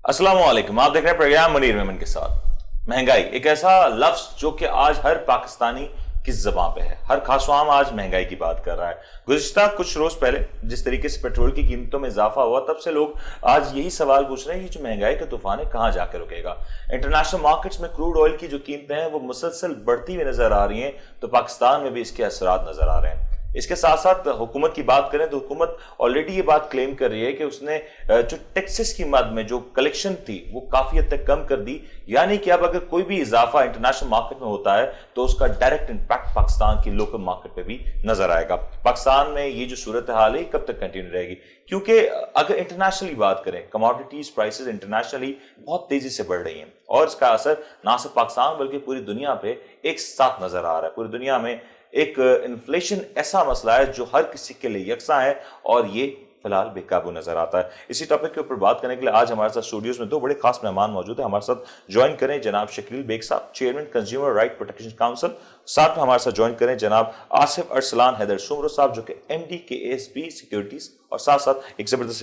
अस्सलाम वालेकुम, आप देख रहे हैं प्रोग्राम मुनीर मेमन के साथ। महंगाई एक ऐसा लफ्ज जो कि आज हर पाकिस्तानी की ज़बान पे है। हर खासवाम आज महंगाई की बात कर रहा है। गुज़िश्ता कुछ रोज पहले जिस तरीके से पेट्रोल की कीमतों में इजाफा हुआ, तब से लोग आज यही सवाल पूछ रहे हैं कि जो महंगाई का तूफान है कहाँ जाकर रुकेगा। इंटरनेशनल मार्केट्स में क्रूड ऑयल की जो कीमतें हैं वो मुसलसल बढ़ती हुई नजर आ रही हैं, तो पाकिस्तान में भी इसके असरात नजर आ रहे हैं। इसके साथ साथ हुकूमत की बात करें तो हुकूमत ऑलरेडी ये बात क्लेम कर रही है कि उसने जो टैक्सेस की मद में जो कलेक्शन थी वो काफी हद तक कम कर दी। यानी कि अब अगर कोई भी इजाफा इंटरनेशनल मार्केट में होता है तो उसका डायरेक्ट इंपैक्ट पाकिस्तान की लोकल मार्केट पे भी नजर आएगा। पाकिस्तान में ये जो सूरत हाल है कब तक कंटिन्यू रहेगी, क्योंकि अगर इंटरनेशनली बात करें कमोडिटीज प्राइसेस इंटरनेशनली बहुत तेजी से बढ़ रही हैं और इसका असर ना सिर्फ पाकिस्तान बल्कि पूरी दुनिया पे एक साथ नजर आ रहा है। पूरी दुनिया में एक इन्फ्लेशन ऐसा मसला है जो हर किसी के लिए यकसा है और ये फिलहाल बेकाबू नजर आता है। इसी टॉपिक के ऊपर बात करने के लिए आज हमारे साथ स्टूडियोज में दो बड़े खास मेहमान मौजूद हैं। हमारे साथ ज्वाइन करें जनाब शकील बेग साहब, chairman consumer right protection council. साथ में हमारे साथ ज्वाइन करें जनाब आसिफ अरसलान हैदर सुमरो साहब जो कि MD के ASB सिक्योरिटीज और साथ साथ एक जबरदस्त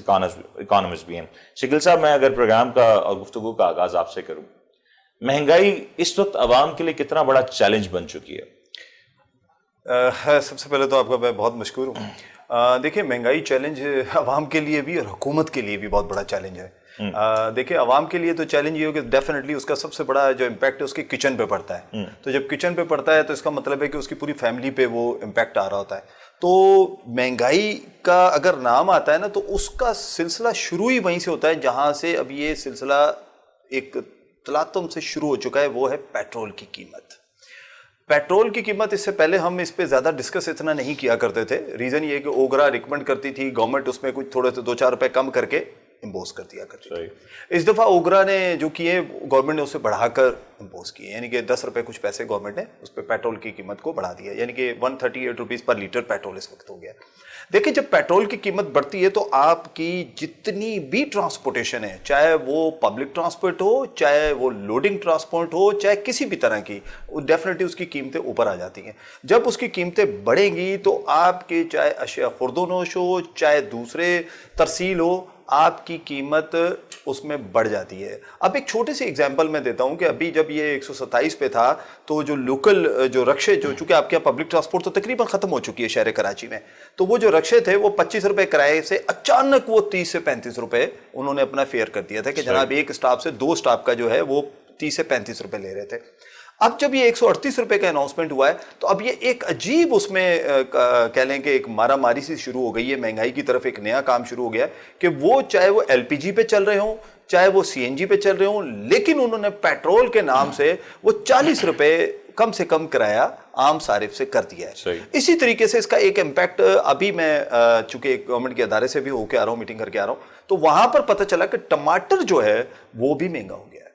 इकोनॉमिस्ट भी हैं। शकील साहब, मैं अगर प्रोग्राम का और गुफ्तगू का आगाज आपसे करूं, महंगाई इस वक्त आवाम के लिए कितना बड़ा चैलेंज बन चुकी है? सबसे पहले तो आपका मैं बहुत मशकूर हूँ। देखिए, महंगाई चैलेंज अवाम के लिए भी और हुकूमत के लिए भी बहुत बड़ा चैलेंज है। देखिए, अवाम के लिए तो चैलेंज ये हो कि डेफिनेटली उसका सबसे बड़ा जो इम्पैक्ट है उसके किचन पे पड़ता है। तो जब किचन पे पड़ता है तो इसका मतलब है कि उसकी पूरी फैमिली पे वो इम्पैक्ट आ रहा होता है। तो महंगाई का अगर नाम आता है ना तो उसका सिलसिला शुरू ही वहीं से होता है जहाँ से अब ये सिलसिला एक तलातुम से शुरू हो चुका है, वो है पेट्रोल की कीमत। पेट्रोल की कीमत, इससे पहले हम इस पे ज़्यादा डिस्कस इतना नहीं किया करते थे। रीज़न ये कि ओगरा रिकमेंड करती थी, गवर्नमेंट उसमें कुछ थोड़े से 2-4 रुपए कम करके इम्पोज कर दिया करती थी। इस दफ़ा ओगरा ने जो किए, गवर्नमेंट ने उसे बढ़ाकर इम्पोज किए, यानी कि 10 रुपए कुछ पैसे गवर्नमेंट ने उस पर पेट्रोल की कीमत को बढ़ा दिया, यानी कि 138 रुपीज़ पर लीटर पेट्रोल इस वक्त हो गया। देखिए, जब पेट्रोल की कीमत बढ़ती है तो आपकी जितनी भी ट्रांसपोर्टेशन है, चाहे वो पब्लिक ट्रांसपोर्ट हो, चाहे वो लोडिंग ट्रांसपोर्ट हो, चाहे किसी भी तरह की, डेफिनेटली उसकी कीमतें ऊपर आ जाती हैं। जब उसकी कीमतें बढ़ेंगी तो आपके चाहे अशिया खुर्दोनोश हो, चाहे दूसरे तरसील हो, आपकी कीमत उसमें बढ़ जाती है। अब एक छोटे से एग्जांपल मैं देता हूं कि अभी जब ये 127 पे था तो जो लोकल जो रक्शे, जो चूंकि आपके यहाँ पब्लिक ट्रांसपोर्ट तो तकरीबन खत्म हो चुकी है शहर कराची में, तो वो जो रक्शे थे वो 25 रुपए किराए से अचानक वो 30 से 35 रुपए उन्होंने अपना फेयर कर दिया था कि जनाब एक स्टाफ से 2 स्टाफ का जो है वो 30 से 35 रुपए ले रहे थे। अब जब ये 138 रुपए का अनाउंसमेंट हुआ है तो अब ये एक अजीब उसमें कह लें कि एक मारामारी सी शुरू हो गई है, महंगाई की तरफ एक नया काम शुरू हो गया कि वो चाहे वो LPG पे चल रहे हों, चाहे वो CNG पे चल रहे हों, लेकिन उन्होंने पेट्रोल के नाम से वो 40 रुपए कम से कम किराया आम सारिफ से कर दिया है। इसी तरीके से इसका एक इम्पैक्ट अभी मैं चूंकि एक गवर्नमेंट के अदारे से भी होके आ रहा हूँ, मीटिंग करके आ रहा हूँ, तो वहां पर पता चला कि टमाटर जो है वो भी महंगा हो गया है।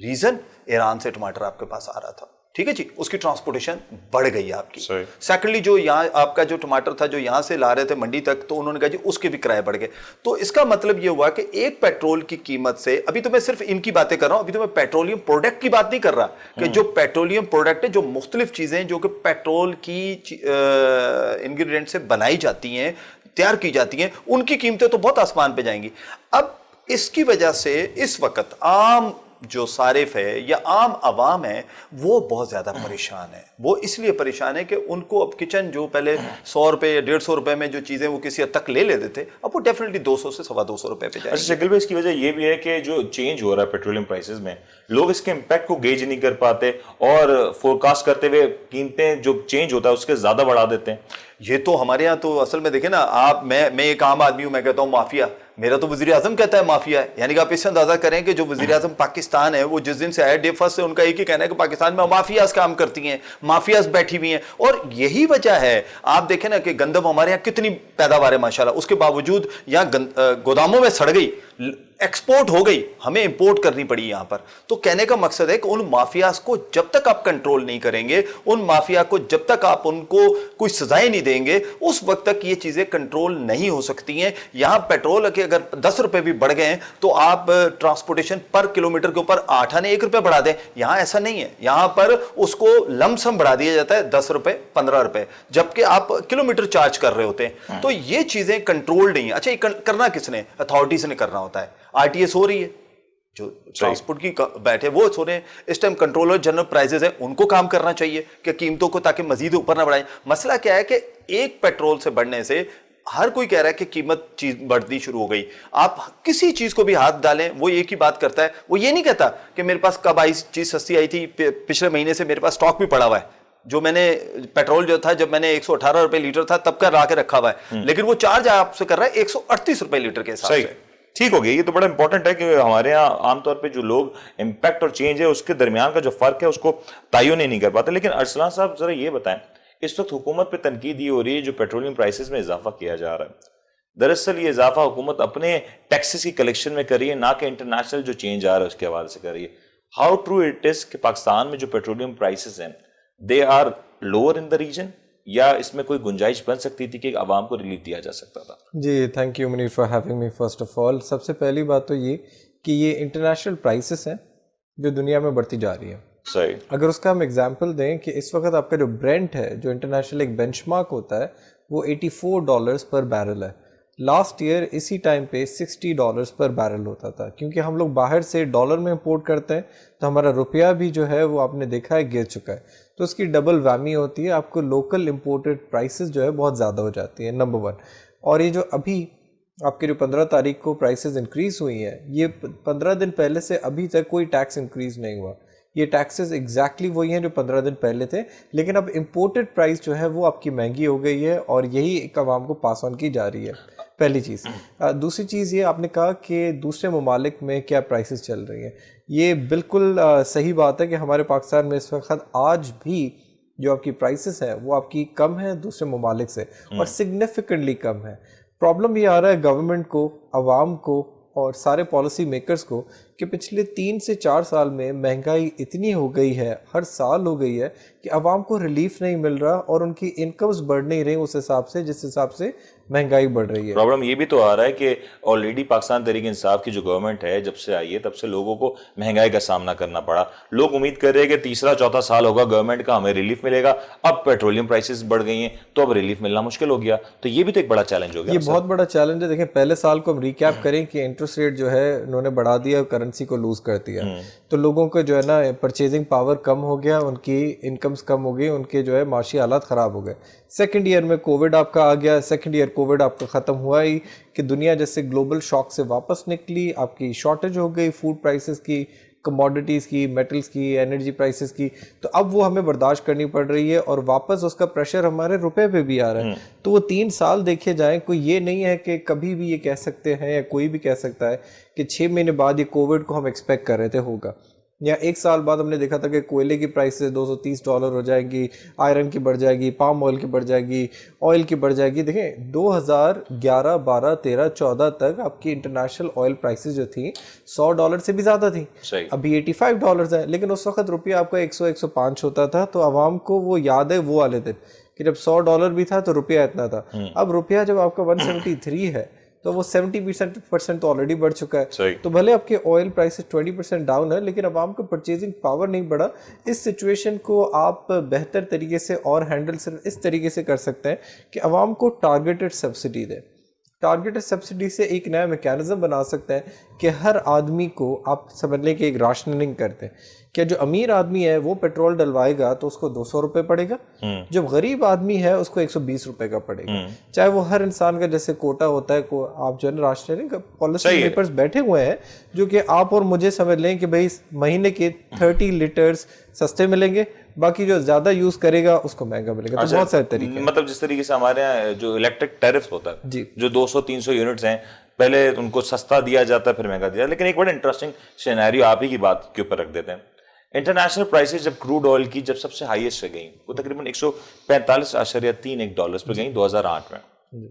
रीजन, ईरान से टमाटर आपके पास आ रहा था, ठीक है जी, उसकी ट्रांसपोर्टेशन बढ़ गई है आपकी। सेकंडली, जो यहाँ आपका जो टमाटर था जो यहाँ से ला रहे थे मंडी तक, तो उन्होंने कहा जी उसके भी किराए बढ़ गए। तो इसका मतलब ये हुआ कि एक पेट्रोल की कीमत से, अभी तो मैं सिर्फ इनकी बातें कर रहा हूं, अभी तो मैं पेट्रोलियम प्रोडक्ट की बात नहीं कर रहा, कि जो पेट्रोलियम प्रोडक्ट है, जो मुख्तलिफ चीजें जो कि पेट्रोल की इंग्रेडिएंट से बनाई जाती हैं, तैयार की जाती हैं, उनकी कीमतें तो बहुत आसमान पे जाएंगी। अब इसकी वजह से इस वक्त आम जो सारिफ है या आम आवाम है वो बहुत ज्यादा परेशान है। वो इसलिए परेशान है कि उनको अब किचन जो पहले 100 रुपए या 150 रुपए में जो चीजें वो किसी हद तक ले लेते थे, अब वो डेफिनेटली 200 से 225 रुपए पे जाएगी। अच्छा शकील भाई, इसकी वजह ये भी है कि जो चेंज हो रहा है पेट्रोलियम प्राइसेस में, लोग इसके इम्पैक्ट को गेज नहीं कर पाते और फोरकास्ट करते हुए कीमतें जो चेंज होता है उसके ज्यादा बढ़ा देते हैं। ये तो हमारे यहाँ तो असल में देखें ना आप, मैं एक आम आदमी हूं, मैं कहता हूं माफिया, मेरा तो वजीर आजम कहता है माफिया है। यानी कि आप इससे अंदाजा करें कि जो वजीर आजम पाकिस्तान है वो जिस दिन से आए डे फर्स्ट से उनका एक ही कहना है कि पाकिस्तान में माफियाज काम करती हैं, माफियाज बैठी हुई हैं। और यही वजह है, आप देखें ना कि गंदम हमारे यहाँ कितनी पैदावार है माशाल्लाह, उसके बावजूद यहाँ गोदामों में सड़ गई, एक्सपोर्ट हो गई, हमें इंपोर्ट करनी पड़ी यहां पर। तो कहने का मकसद है कि उन माफियाज को जब तक आप कंट्रोल नहीं करेंगे, उन माफिया को जब तक आप उनको कोई सजाएं नहीं देंगे, उस वक्त तक ये चीजें कंट्रोल नहीं हो सकती हैं। यहां पेट्रोल के अगर 10 रुपए भी बढ़ गए तो आप ट्रांसपोर्टेशन पर किलोमीटर के ऊपर 8 आने 1 रुपए बढ़ा दें, यहां ऐसा नहीं है। यहां पर उसको लमसम बढ़ा दिया जाता है 10 रुपए 15 रुपए, जबकि आप किलोमीटर चार्ज कर रहे होते हैं। तो ये चीजें कंट्रोल नहीं है। अच्छा, ये करना किसने? अथॉरिटीज ने करना होता है। RTS हो रही है, जो ट्रांसपोर्ट की बैठे वो सोने इस टाइम कंट्रोलर जनरल प्राइसेस है, उनको काम करना चाहिए कि कीमतों को ताकि मजीद ऊपर ना बढ़ाएं। मसला क्या है कि एक पेट्रोल से बढ़ने से हर कोई कह रहा है कि कीमत चीज बढ़नी शुरू हो गई। आप किसी चीज को भी हाथ डालें वो एक ही बात करता है, वो ये नहीं कहता कि मेरे पास कब आई चीज सस्ती आई थी, पिछले महीने से मेरे पास स्टॉक भी पड़ा हुआ है, जो मैंने पेट्रोल जो था जब मैंने 118 रुपए लीटर था तब का ला के रखा हुआ है, लेकिन वो चार्ज आपसे कर रहा है 138 रुपए लीटर के हिसाब से। ठीक हो गया। ये तो बड़ा इंपॉर्टेंट है कि हमारे यहाँ आमतौर पे जो लोग इम्पैक्ट और चेंज है उसके दरमियान का जो फर्क है उसको तयन नहीं कर पाते। लेकिन अरसलान साहब जरा ये बताएं, इस वक्त हुकूमत पे तनकीद ये हो रही है जो पेट्रोलियम प्राइसेस में इजाफा किया जा रहा है, दरअसल ये इजाफा हुकूमत अपने टैक्सेस की कलेक्शन में कर रही है, ना कि इंटरनेशनल जो चेंज आ रहा है उसके हवाले से कर रही है। हाउ ट्रू इट इज कि पाकिस्तान में जो पेट्रोलियम प्राइसेस हैं they are lower in the region, या इसमें कोई गुंजाइश बन सकती थी कि आवाम को रिलीफ दिया जा सकता था? जी, thank you Munir for having me. First of all सबसे पहली बात तो ये कि ये इंटरनेशनल प्राइसेस हैं जो दुनिया में बढ़ती जा रही है। सही। अगर उसका हम एग्जांपल दें कि इस वक्त आपका जो ब्रेंट है, जो इंटरनेशनल एक बेंचमार्क होता है, वो $84 पर बैरल है। लास्ट ईयर इसी टाइम पे $60 पर बैरल होता था, क्योंकि हम लोग बाहर से डॉलर में इंपोर्ट करते हैं तो हमारा रुपया भी जो है वो आपने देखा है गिर चुका है, तो उसकी डबल वैमी होती है, आपको लोकल इंपोर्टेड प्राइसेस जो है बहुत ज़्यादा हो जाती है, नंबर वन। और ये जो अभी आपके जो 15 तारीख को प्राइसेस इंक्रीज हुई हैं, ये 15 दिन पहले से अभी तक कोई टैक्स इंक्रीज नहीं हुआ। ये टैक्सेस एग्जैक्टली वही हैं जो 15 दिन पहले थे, लेकिन अब इंपोर्टेड प्राइस जो है वो आपकी महंगी हो गई है और यही एक आवाम को पास ऑन की जा रही है, पहली चीज़। दूसरी चीज़ ये आपने कहा कि दूसरे ममालिक में क्या प्राइसेस चल रही हैं, ये बिल्कुल सही बात है कि हमारे पाकिस्तान में इस वक्त आज भी जो आपकी प्राइसेस है वो आपकी कम है दूसरे ममालिक से, और सिग्निफिकेंटली कम है। प्रॉब्लम ये आ रहा है गवर्नमेंट को, आवाम को और सारे पॉलिसी मेकर्स को कि पिछले 3 से 4 साल में महंगाई इतनी हो गई है, हर साल हो गई है, कि आवाम को रिलीफ नहीं मिल रहा और उनकी इनकम्स बढ़ नहीं रही उस हिसाब से जिस हिसाब से महंगाई बढ़ रही है। प्रॉब्लम ये भी तो आ रहा है कि ऑलरेडी पाकिस्तान तहरीक इंसाफ की जो गवर्नमेंट है जब से आई है तब से लोगों को महंगाई का सामना करना पड़ा। लोग उम्मीद कर रहे हैं कि तीसरा चौथा साल होगा गवर्नमेंट का, हमें रिलीफ मिलेगा। अब पेट्रोलियम प्राइसेस बढ़ गई हैं तो अब रिलीफ मिलना मुश्किल हो गया, तो ये भी तो एक बड़ा चैलेंज हो गया। ये बहुत बड़ा चैलेंज है। देखें, पहले साल को हम रिकैप करें कि इंटरेस्ट रेट जो है उन्होंने बढ़ा दिया, करेंसी को लूज कर दिया, तो लोगों को जो है ना परचेजिंग पावर कम हो गया, उनकी इनकम्स कम हो गई, उनके जो है माशी हालात ख़राब हो गए। सेकंड ईयर में कोविड आपका आ गया, सेकंड ईयर कोविड आपका ख़त्म हुआ ही कि दुनिया जैसे ग्लोबल शॉक से वापस निकली, आपकी शॉर्टेज हो गई फूड प्राइसेस की, कमोडिटीज़ की, मेटल्स की, एनर्जी प्राइसेस की, तो अब वो हमें बर्दाश्त करनी पड़ रही है और वापस उसका प्रेशर हमारे रुपए पे भी आ रहा है। तो वो 3 साल देखे जाएं, कोई ये नहीं है कि कभी भी ये कह सकते हैं या कोई भी कह सकता है कि 6 महीने बाद ये कोविड को हम एक्सपेक्ट कर रहे थे होगा, या 1 साल बाद हमने देखा था कि कोयले की प्राइसेस $230 हो जाएगी, आयरन की बढ़ जाएगी, पाम ऑयल की बढ़ जाएगी, ऑयल की बढ़ जाएगी। देखें 2011, 12, 13, 14 तक आपकी इंटरनेशनल ऑयल प्राइसेस जो थी $100 से भी ज़्यादा थी। अभी $85 है, लेकिन उस वक्त रुपया आपका 100-105 होता था, तो आवाम को वो याद है वो वाले दिन कि जब $100 भी था तो रुपया इतना था। अब रुपया जब आपका 173 है तो वो 70% तो ऑलरेडी बढ़ चुका है। तो भले आपके ऑयल प्राइसेस 20% डाउन है, लेकिन आवाम को परचेजिंग पावर नहीं बढ़ा। इस सिचुएशन को आप बेहतर तरीके से और हैंडल सिर्फ इस तरीके से कर सकते हैं कि आवाम को टारगेटेड सब्सिडी दें। टारगेटेड सब्सिडी से एक नया मैकेनिज्म बना सकते हैं कि हर आदमी को आप समझ लें कि एक राशनिंग करते हैं कि जो अमीर आदमी है वो पेट्रोल डलवाएगा तो उसको 200 रुपये पड़ेगा, जो गरीब आदमी है उसको 120 रुपये का पड़ेगा। चाहे वो हर इंसान का जैसे कोटा होता है, को आप जो है ना राशनिंग पॉलिसी मेकर्स बैठे हुए हैं जो कि आप और मुझे समझ लें कि भाई महीने के 30 लीटर्स सस्ते मिलेंगे, बाकी जो ज्यादा यूज करेगा उसको महंगा मिलेगा। तो बहुत सारे तरीके, मतलब जिस तरीके से हमारे यहाँ जो इलेक्ट्रिक टैरिफ होता है जी, जो 200-300 यूनिट्स हैं, पहले उनको सस्ता दिया जाता है फिर महंगा दिया। लेकिन एक बड़ा इंटरेस्टिंग सिनेरियो आप ही की बात के ऊपर रख देते हैं। इंटरनेशनल प्राइसेस जब क्रूड ऑयल की जब सबसे हाईएस्ट गई वो तकरीबन $145.31 पर गई 2008 में।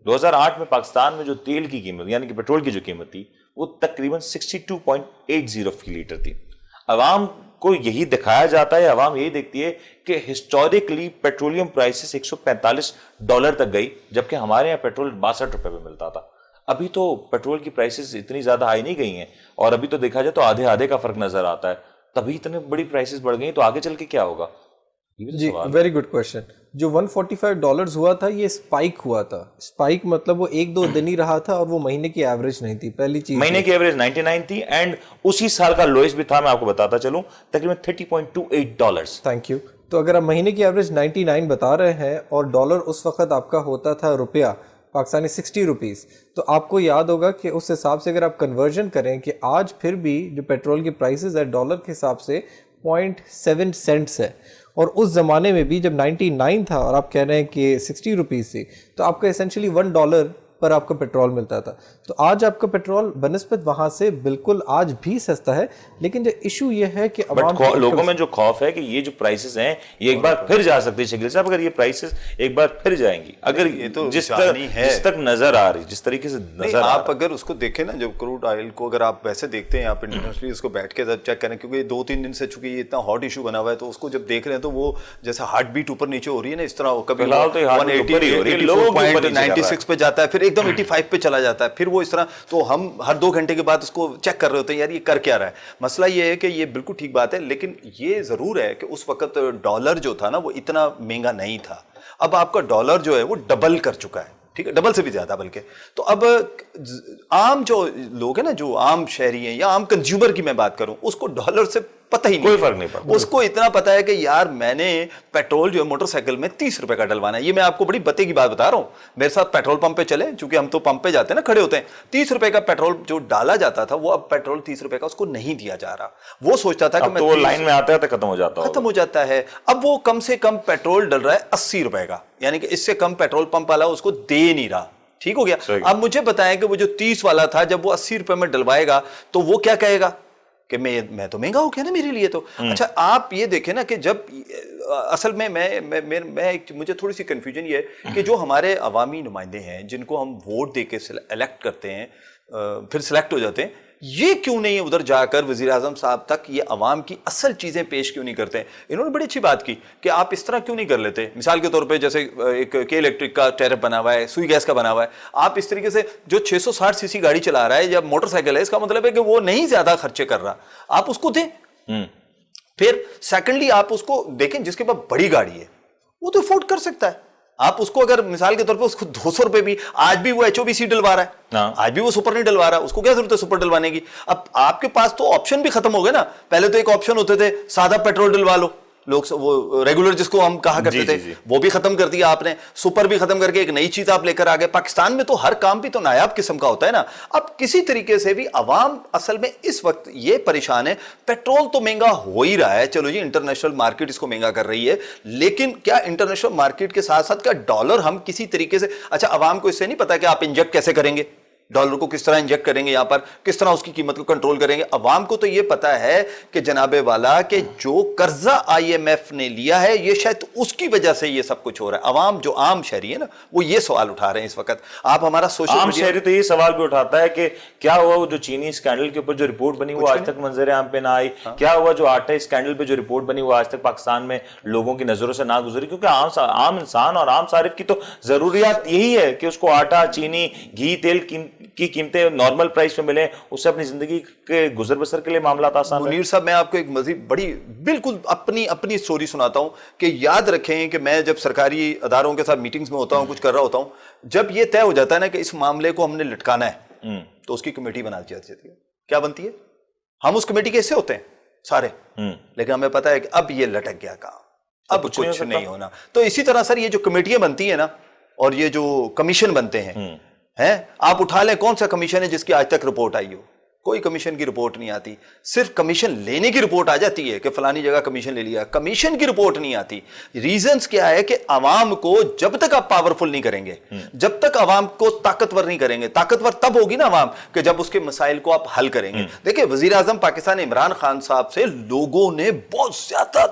2008 में पाकिस्तान में जो तेल की कीमत यानी कि पेट्रोल की जो कीमत थी वो तकरीबन 62.80 फी लीटर थी। अवाम को यही दिखाया जाता है, अवाम यही देखती है कि हिस्टोरिकली पेट्रोलियम प्राइसेस $145 तक गई, जबकि हमारे यहाँ पेट्रोल 62 रुपए में मिलता था। अभी तो पेट्रोल की प्राइसेस इतनी ज्यादा हाई नहीं गई हैं, और अभी तो देखा जाए तो आधे आधे का फर्क नजर आता है। तभी इतने बड़ी प्राइसेस बढ़ गई, तो आगे चल के क्या होगा? जी, वेरी गुड क्वेश्चन। جو $145 ہوا تھا یہ اسپائک ہوا تھا. اسپائک مطلب وہ 1-2 دن ہی رہا تھا اور وہ مہینے کی ایوریج نہیں تھی. پہلی چیز مہینے کی ایوریج 99 تھی اینڈ اسی سال کا لوئسٹ بھی تھا, میں آپ کو بتاتا چلوں, تقریباً $30.28. Thank you. تو اگر آپ مہینے کی ایوریج 99 بتا رہے ہیں اور ڈالر اس وقت آپ کا ہوتا تھا روپیہ پاکستانی 60 روپیز, تو آپ کو یاد ہوگا کہ اس حساب سے اگر آپ کنورژن کریں کہ آج پھر بھی جو پیٹرول کی پرائسز ہے ڈالر کے حساب سے 0.7 سینٹس ہے, اور اس زمانے میں بھی جب 99 تھا اور آپ کہہ رہے ہیں کہ 60 روپیز تھی, تو آپ کا اسینشلی $1 پر آپ کو پیٹرول ملتا تھا. تو آج آپ کا پیٹرول بنسبت وہاں سے بالکل آج بھی سستا ہے, لیکن جو ایشو یہ ہے کہ لوگوں میں جو خوف ہے کہ یہ جو پرائسز ہیں یہ ایک بار پھر جا سکتی ہے. شکیل صاحب اگر یہ پرائسز ایک بار پھر جائیں گی, اگر جس تک نظر آ رہی, جس طریقے سے نظر آپ اگر اس کو دیکھیں نا, جب کروڈ آئل کو اگر آپ ویسے دیکھتے ہیں, آپ انٹرنیشنلی اس کو بیٹھ کے چیک کریں, کیونکہ 2-3 دن سے چونکہ یہ اتنا ہاٹ ایشو بنا ہوا ہے, تو اس کو جب دیکھ رہے ہیں تو وہ جیسے ہارٹ بیٹ اوپر نیچے ہو رہی ہے نا, اس طرح کبھی 180.96 پہ جاتا ہے, پھر ایک دم 85 پہ چلا جاتا ہے, پھر وہ اس طرح. تو ہم ہر 2 گھنٹے کے بعد اس کو چیک کر رہے ہوتے ہیں یار یہ کر کیا رہا ہے. مسئلہ یہ ہے کہ یہ بالکل ٹھیک بات ہے, لیکن یہ ضرور ہے کہ اس وقت ڈالر جو تھا نا وہ اتنا مہنگا نہیں تھا. اب آپ کا ڈالر جو ہے وہ ڈبل کر چکا ہے, ٹھیک ہے, ڈبل سے بھی زیادہ بلکہ. تو اب عام جو لوگ ہیں نا, جو عام شہری ہیں یا عام کنزیومر کی میں بات کروں, اس کو ڈالر سے پتہ ہی نہیں, کوئی فرق نہیں پڑتا. اس کو اتنا پتا ہے کہ یار میں نے پیٹرول جو ہے موٹر سائیکل میں 30 روپے کا ڈلوانا ہے. یہ میں آپ کو بڑی بتے کی بات بتا رہا ہوں, میرے ساتھ پیٹرول پمپ پہ چلے, چونکہ ہم تو پمپ پہ جاتے ہیں نا, کھڑے ہوتے ہیں, 30 روپے کا پیٹرول جو ڈالا جاتا تھا وہ اب پیٹرول 30 روپے کا اس کو نہیں دیا جا رہا. وہ سوچتا تھا کہ وہ لائن میں آتا ہے تو ختم ہو جاتا ہے. اب وہ کم سے کم پیٹرول ڈل رہا ہے 80 روپے کا, یعنی کہ اس سے کم پیٹرول پمپ والا اس کو دے نہیں رہا. ٹھیک ہو گیا. اب مجھے بتائیں کہ وہ جو 30 والا تھا جب وہ 80 روپے میں ڈلوائے گا تو وہ کیا کہے گا کہ میں تو مہنگا ہو گیا نا میرے لیے. تو اچھا آپ یہ دیکھیں نا کہ جب اصل میں مجھے تھوڑی سی کنفیوژن یہ ہے کہ جو ہمارے عوامی نمائندے ہیں جن کو ہم ووٹ دے کے الیکٹ کرتے ہیں, پھر سلیکٹ ہو جاتے ہیں, یہ کیوں نہیں ادھر جا کر وزیر اعظم صاحب تک یہ عوام کی اصل چیزیں پیش کیوں نہیں کرتے ہیں. انہوں نے بڑی اچھی بات کی کہ آپ اس طرح کیوں نہیں کر لیتے. مثال کے طور پہ جیسے ایک کے الیکٹرک کا ٹیرف بنا ہوا ہے, سوئی گیس کا بنا ہوا ہے, آپ اس طریقے سے جو 660 cc گاڑی چلا رہا ہے یا موٹر سائیکل ہے, اس کا مطلب ہے کہ وہ نہیں زیادہ خرچے کر رہا, آپ اس کو دیں. پھر سیکنڈلی آپ اس کو دیکھیں جس کے پاس بڑی گاڑی ہے وہ تو افورڈ کر سکتا ہے, آپ اس کو اگر مثال کے طور پہ اس کو 200 روپے بھی, آج بھی وہ HOBC ڈلوا رہا ہے, آج بھی وہ سپر نہیں ڈلوا رہا, اس کو کیا ضرورت ہے سپر ڈلوانے کی. اب آپ کے پاس تو آپشن بھی ختم ہو گئے نا. پہلے تو ایک آپشن ہوتے تھے سادہ پیٹرول ڈلوا لو, لوگ وہ ریگولر جس کو ہم کہا کرتے تھے, وہ بھی ختم کر دیا آپ نے, سپر بھی ختم کر کے ایک نئی چیز آپ لے کر آ گئے. پاکستان میں تو ہر کام بھی تو نایاب قسم کا ہوتا ہے نا. اب کسی طریقے سے بھی عوام اصل میں اس وقت یہ پریشان ہے, پیٹرول تو مہنگا ہو ہی رہا ہے, چلو جی انٹرنیشنل مارکیٹ اس کو مہنگا کر رہی ہے, لیکن کیا انٹرنیشنل مارکیٹ کے ساتھ ساتھ کیا ڈالر ہم کسی طریقے سے, اچھا عوام کو اس سے نہیں پتا کہ آپ انجیکٹ کیسے کریں گے ڈالر کو, کس طرح انجیکٹ کریں گے, یہاں پر کس طرح اس کی قیمت کو کنٹرول کریں گے. عوام کو تو یہ پتا ہے کہ جناب والا کہ جو قرضہ IMF نے لیا ہے یہ شاید اس کی وجہ سے یہ سب کچھ ہو رہا ہے. عوام جو عام شہری ہے نا وہ یہ سوال اٹھا رہے ہیں اس وقت. آپ ہمارا سوشل عام شہری تو یہ سوال بھی اٹھاتا ہے کہ کیا ہوا وہ جو چینی اسکینڈل کے اوپر جو رپورٹ بنی وہ آج تک منظر عام پہ نہ آئی, کیا ہوا جو آٹا اسکینڈل پہ جو رپورٹ بنی وہ آج تک پاکستان میں لوگوں کی نظروں سے نہ گزری, کیونکہ عام انسان اور عام صارف کی تو ضروریات یہی ہے کہ اس کو آٹا, چینی, گھی, تیل کی قیمتیں نارمل پرائس پہ ملیں, اس سے اپنی زندگی کے گزر بسر کے لیے معاملات آسان. منیر صاحب میں آپ کو ایک مزید بڑی بالکل اپنی سٹوری سناتا ہوں کہ یاد رکھیں کہ میں جب سرکاری اداروں کے ساتھ میٹنگز میں ہوتا ہوں, کچھ کر رہا ہوتا ہوں, جب یہ طے ہو جاتا ہے نا کہ اس معاملے کو ہم نے لٹکانا ہے تو اس کی کمیٹی بنا دی جاتی ہے. کیا بنتی ہے, ہم اس کمیٹی کے حصے ہوتے ہیں سارے, لیکن ہمیں پتا ہے کہ اب یہ لٹک گیا کام, اب کچھ نہیں ہونا. تو اسی طرح سر یہ جو کمیٹیاں بنتی ہیں نا اور یہ جو کمیشن بنتے ہیں, آپ اٹھا لیں کون سا کمیشن ہے جس کی آج تک رپورٹ آئی ہو, کوئی کمیشن کی رپورٹ نہیں آتی. صرف کمیشن لینے کی رپورٹ آ جاتی ہے کہ فلانی جگہ کمیشن لے لیا, کمیشن کی رپورٹ نہیں آتی. ریزنز کیا ہے کہ عوام کو جب تک آپ پاورفل نہیں کریں گے, جب تک عوام کو طاقتور نہیں کریں گے, طاقتور تب ہوگی نا عوام کہ جب اس کے مسائل کو آپ حل کریں گے. دیکھیں وزیر اعظم پاکستان عمران خان صاحب سے لوگوں نے بہت زیادہ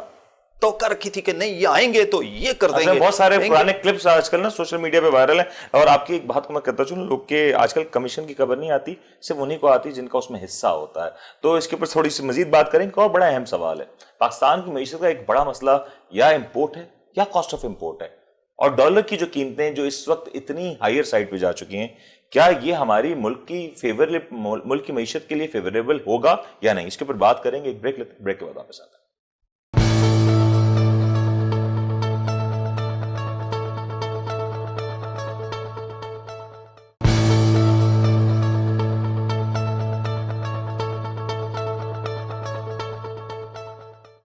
توقع رکھی تھی کہ نہیں یہ آئیں گے تو یہ کر دیں گے. بہت سارے پرانے کلپس آج کل نا سوشل میڈیا پہ وائرل ہیں, اور آپ کی ایک بات کو میں کہتا چلوں, لوگ کے آج کل کمیشن کی خبر نہیں آتی, صرف انہی کو آتی جن کا اس میں حصہ ہوتا ہے. تو اس کے اوپر تھوڑی سی مزید بات کریں. ایک اور بڑا اہم سوال ہے, پاکستان کی معیشت کا ایک بڑا مسئلہ یا امپورٹ ہے یا کاسٹ آف امپورٹ ہے, اور ڈالر کی جو قیمتیں جو اس وقت اتنی ہائر سائڈ پہ جا چکی ہیں, کیا یہ ہماری ملک کی معیشت کے لیے فیوریبل ہوگا یا نہیں. اس کے اوپر بات کریں گے, ایک بریک لیتے, بریک کے بعد واپس آتے ہیں.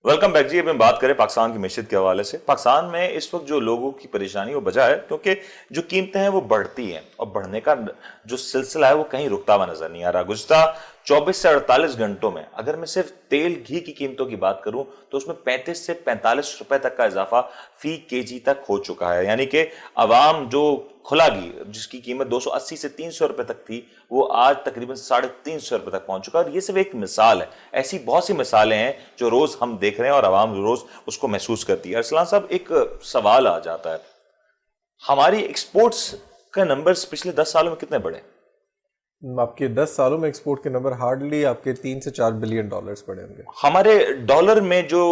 वेलकम बैक जी। अब हम बात करें पाकिस्तान की मैशियत के हवाले से। पाकिस्तान में इस वक्त जो लोगों की परेशानी वो वजह है क्योंकि जो कीमतें हैं वो बढ़ती हैं और बढ़ने का जो सिलसिला है वो कहीं रुकता हुआ नजर नहीं आ रहा। गुज़िश्ता 24 से 48 घंटों में अगर मैं सिर्फ तेल घी की कीमतों की बात करूं तो उसमें 35 से 45 रुपए तक का इजाफा फी केजी तक हो चुका है। यानी कि अवाम जो खुला घी जिसकी कीमत 280 से 300 रुपए तक थी वो आज तकरीबन 350 रुपए तक पहुंच चुका है। और ये सिर्फ एक मिसाल है, ऐसी बहुत सी मिसालें हैं जो रोज हम देख रहे हैं और अवाम रोज उसको महसूस करती है। अरसलान साहब, एक सवाल आ जाता है, हमारी एक्सपोर्ट्स का नंबर्स पिछले 10 सालों में कितने बढ़े? आपके 10 सालों में एक्सपोर्ट के नंबर हार्डली आपके 3 से 4 बिलियन डॉलर्स पड़े होंगे। हमारे डॉलर में जो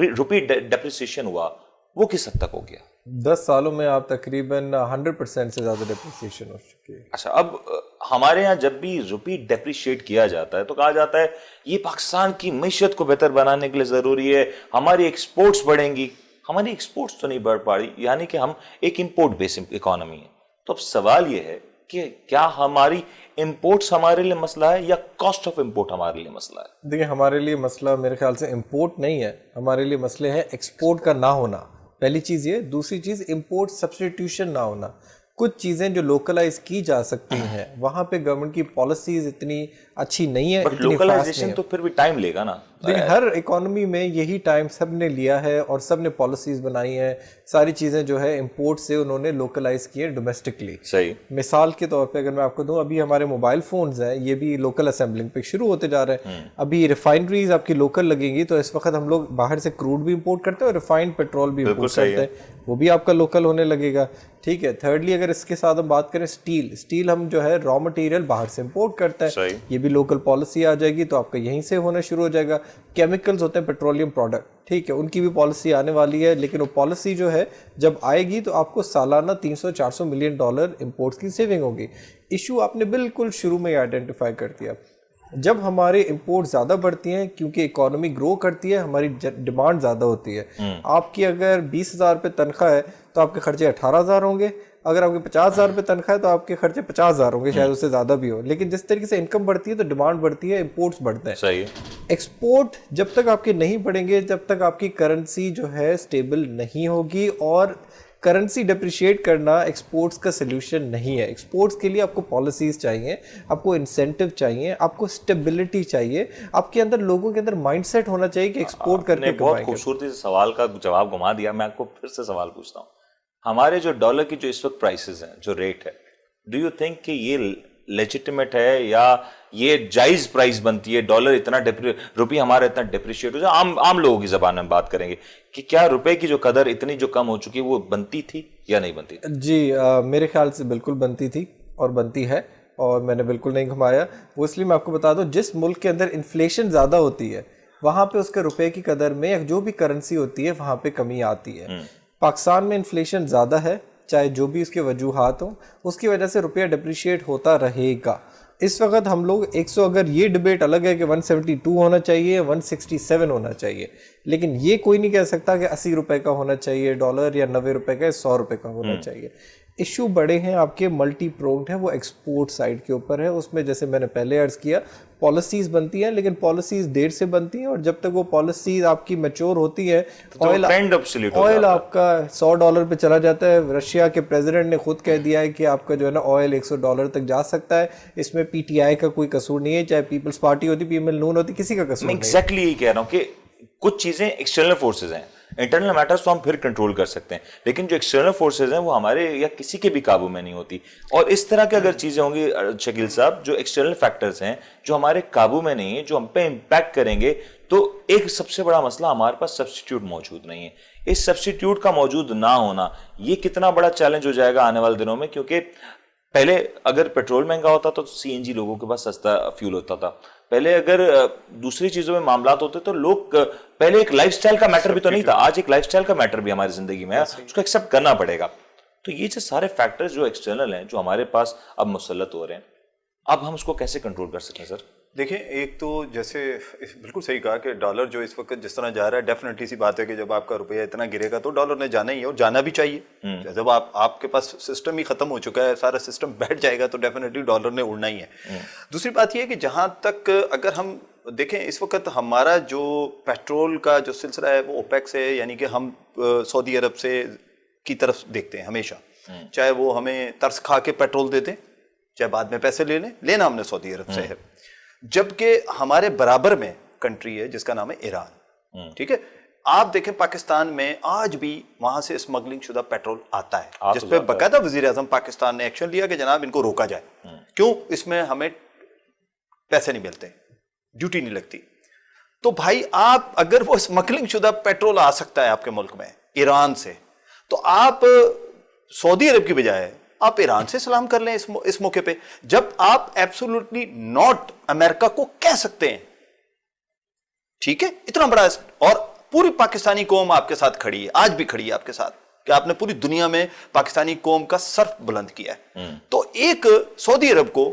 रुपी डेप्रिसिएशन हुआ वो किस हद तक हो गया? 10 सालों में आप तकरीबन 100% से ज्यादा डेप्रिसिएशन हो चुकी है। अच्छा, अब हमारे यहाँ जब भी रुपी डेप्रिशिएट किया जाता है तो कहा जाता है ये पाकिस्तान की मैशियत को बेहतर बनाने के लिए जरूरी है, हमारी एक्सपोर्ट्स बढ़ेंगी। हमारी एक्सपोर्ट्स तो नहीं बढ़ पा रही, यानी कि हम एक इंपोर्ट बेस्ड इकोनॉमी है। तो अब सवाल ये है कि क्या हमारी इंपोर्ट्स हमारे लिए मसला है या कॉस्ट ऑफ इंपोर्ट हमारे लिए मसला है? देखिए, हमारे लिए मसला मेरे ख्याल से इंपोर्ट नहीं है, हमारे लिए मसले हैं एक्सपोर्ट का ना होना, पहली चीज़ ये। दूसरी चीज़ इंपोर्ट सब्स्टिट्यूशन ना होना। कुछ चीज़ें जो लोकलाइज की जा सकती हैं वहाँ पे गवर्नमेंट की पॉलिसीज इतनी अच्छी नहीं है, इतनी लोकलाइजेशन तो फिर भी टाइम लेगा ना। देखिए, हर इकोनॉमी में यही टाइम सब ने लिया है और सब ने पॉलिसीज बनाई है। सारी चीज़ें जो है इंपोर्ट से उन्होंने लोकलाइज की है डोमेस्टिकली। सही मिसाल के तौर पे अगर मैं आपको दूं, अभी हमारे मोबाइल फोन्स हैं ये भी लोकल असेंबलिंग पे शुरू होते जा रहे हैं। अभी रिफाइनरीज आपकी लोकल लगेंगी, तो इस वक्त हम लोग बाहर से क्रूड भी इंपोर्ट करते हैं और रिफाइंड पेट्रोल भी इंपोर्ट करते हैं, वो भी आपका लोकल होने लगेगा। ठीक है। थर्डली, अगर इसके साथ हम बात करें स्टील हम जो है रॉ मटेरियल बाहर से इंपोर्ट करते हैं, ये भी लोकल पॉलिसी आ जाएगी तो आपका यहीं से होना शुरू हो जाएगा। केमिकल्स होते हैं पेट्रोलियम प्रोडक्ट, ठीक है, उनकी भी पॉलिसी आने वाली है, लेकिन वो पॉलिसी जो है जब आएगी तो आपको सालाना 300-400 मिलियन डॉलर इंपोर्ट्स की सेविंग होगी। इशू आपने बिल्कुल शुरू में आइडेंटिफाई कर दिया। जब हमारे इंपोर्ट ज़्यादा बढ़ती हैं क्योंकि इकोनॉमी ग्रो करती है, हमारी डिमांड ज़्यादा होती है। आपकी अगर 20,000 रुपये तनख्वाह है तो आपके खर्चे 18,000 होंगे, अगर आपके 50,000 रुपये तनख्वाह है तो आपके खर्चे 50,000 होंगे, शायद उससे ज़्यादा भी हो। लेकिन जिस तरीके से इनकम बढ़ती है तो डिमांड बढ़ती है, इंपोर्ट्स बढ़ते हैं। सही है। एक्सपोर्ट जब तक आपके नहीं बढ़ेंगे जब तक आपकी करेंसी जो है स्टेबल नहीं होगी, और करेंसी डिप्रिशिएट करना एक्सपोर्ट्स का सलूशन नहीं है। एक्सपोर्ट्स के लिए आपको पॉलिसीज चाहिए, आपको इंसेंटिव चाहिए, आपको स्टेबिलिटी चाहिए, आपके अंदर लोगों के अंदर माइंडसेट होना चाहिए कि एक्सपोर्ट करके बहुत खूबसूरती से सवाल का जवाब घुमा दिया। मैं आपको फिर से सवाल पूछता हूँ, हमारे जो डॉलर की जो इस वक्त प्राइसेस हैं, जो रेट है, डू यू थिंक कि ये लेजिटिमेट है या ये जायज प्राइस बनती है? डॉलर इतना रुपये हमारा इतना डिप्रिशिएट हो जाए, आम लोगों की जबान में बात करेंगे कि क्या रुपए की जो कदर इतनी जो कम हो चुकी है वो बनती थी या नहीं बनती थी? जी, मेरे ख्याल से बिल्कुल बनती थी और बनती है, और मैंने बिल्कुल नहीं घुमाया वो। इसलिए मैं आपको बता दूं, जिस मुल्क के अंदर इन्फ्लेशन ज़्यादा होती है वहाँ पे उसके रुपए की कदर में या जो भी करेंसी होती है वहाँ पे कमी आती है। पाकिस्तान में इन्फ्लेशन ज़्यादा है, चाहे जो भी उसके वजूहात हों, उसकी वजह से रुपया डिप्रिशिएट होता रहेगा। इस वक्त हम लोग 100, अगर ये डिबेट अलग है कि 172 होना चाहिए, 167 होना चाहिए, लेकिन ये कोई नहीं कह सकता कि 80 रुपए का होना चाहिए डॉलर या 90 रुपए का, 100 रुपए का होना चाहिए। इशू बड़े हैं आपके, मल्टी प्रोंग्ड है, वो एक्सपोर्ट साइड के ऊपर है। उसमें जैसे मैंने पहले अर्ज किया, पॉलिसीज बनती हैं, लेकिन पॉलिसीज देर से बनती हैं, और जब तक वो पॉलिसीज आपकी मैच्योर होती है, ऑयल आपका $100 पे चला जाता है। रशिया के प्रेसिडेंट ने खुद कह दिया है कि आपका जो है ना ऑयल $100 तक जा सकता है। इसमें पीटीआई का कोई कसूर नहीं है, चाहे पीपल्स पार्टी होती, पीएमएल नून होती, किसी का कसूर नहीं। एग्जैक्टली यही कह रहा हूँ कि कुछ चीजें एक्सटर्नल फोर्सेज हैं, इंटरनल मैटर्स तो हम फिर कंट्रोल कर सकते हैं, लेकिन जो एक्सटर्नल फोर्सेज हैं वो हमारे या किसी के भी काबू में नहीं होती। और इस तरह की अगर चीजें होंगी शकील साहब, जो एक्सटर्नल फैक्टर्स हैं जो हमारे काबू में नहीं है, जो हम पे इम्पैक्ट करेंगे, तो एक सबसे बड़ा मसला हमारे पास सब्स्टिट्यूट मौजूद नहीं है। इस सब्स्टिट्यूट का मौजूद ना होना ये कितना बड़ा चैलेंज हो जाएगा आने वाले दिनों में, क्योंकि पहले अगर पेट्रोल महंगा होता तो सीएनजी लोगों के पास सस्ता फ्यूल होता था। पहले अगर दूसरी चीजों में मामलात होते तो लोग, पहले एक लाइफस्टाइल का मैटर भी तो नहीं था, आज एक लाइफस्टाइल का मैटर भी हमारी जिंदगी में है, उसको एक्सेप्ट करना पड़ेगा। तो ये जो सारे फैक्टर्स जो एक्सटर्नल हैं, जो हमारे पास अब मुसल्लत हो रहे हैं, अब हम उसको कैसे कंट्रोल कर सकते हैं सर? देखिए, एक तो जैसे बिल्कुल सही कहा कि डॉलर जो इस वक्त जिस तरह जा रहा है, डेफिनेटली सी बात है कि जब आपका रुपया इतना गिरेगा तो डॉलर ने जाना ही है, और जाना भी चाहिए। जब आपके पास सिस्टम ही खत्म हो चुका है, सारा सिस्टम बैठ जाएगा, तो डेफिनेटली डॉलर ने उड़ना ही है। दूसरी बात यह है कि जहां तक अगर हम देखें इस वक्त हमारा जो पेट्रोल का जो सिलसिला है वो ओपेक से, यानी कि हम सऊदी अरब से की तरफ देखते हैं हमेशा, चाहे वो हमें तरस खा के पेट्रोल देते चाहे बाद में पैसे ले लें, लेना हमने सऊदी अरब से है। जबकि हमारे बराबर में कंट्री है जिसका नाम है ईरान, ठीक है। आप देखें पाकिस्तान में आज भी वहां से स्मगलिंग शुदा पेट्रोल आता है, जिस पे बकायदा वजीर आजम पाकिस्तान ने एक्शन लिया कि जनाब इनको रोका जाए। क्यों? इसमें हमें पैसे नहीं मिलते, ड्यूटी नहीं लगती। तो भाई आप अगर वो स्मगलिंग शुदा पेट्रोल आ सकता है आपके मुल्क में ईरान से, तो आप सऊदी अरब की बजाय आप ईरान से सलाम कर लें इस मौके पे, जब आप एब्सोल्युटली नॉट अमेरिका को कह सकते हैं। ठीक है, इतना बड़ा, और पूरी पाकिस्तानी कौम आपके साथ खड़ी है, आज भी खड़ी है आपके साथ, कि आपने पूरी दुनिया में पाकिस्तानी कौम का सर बुलंद किया है। तो एक सऊदी अरब को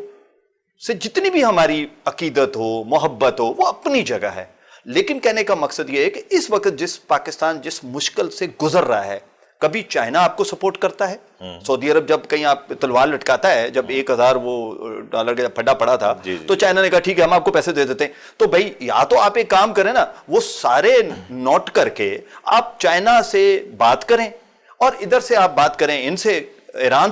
से जितनी भी हमारी अकीदत हो, मोहब्बत हो, वो अपनी जगह है, लेकिन कहने का मकसद ये है कि इस वक्त जिस पाकिस्तान जिस मुश्किल से गुजर रहा है, कभी चाइना आपको सपोर्ट करता है। सऊदी अरब जब कहीं आप तलवार लटकाता है, जब 1000 वो डॉलर का फड्डा पड़ा था, तो चाइना ने कहा ठीक है हम आपको पैसे दे देते हैं। तो भाई या तो आप एक काम करें ना, वो सारे नोट करके आप चाइना से बात करें और इधर से आप बात करें इनसे, ईरान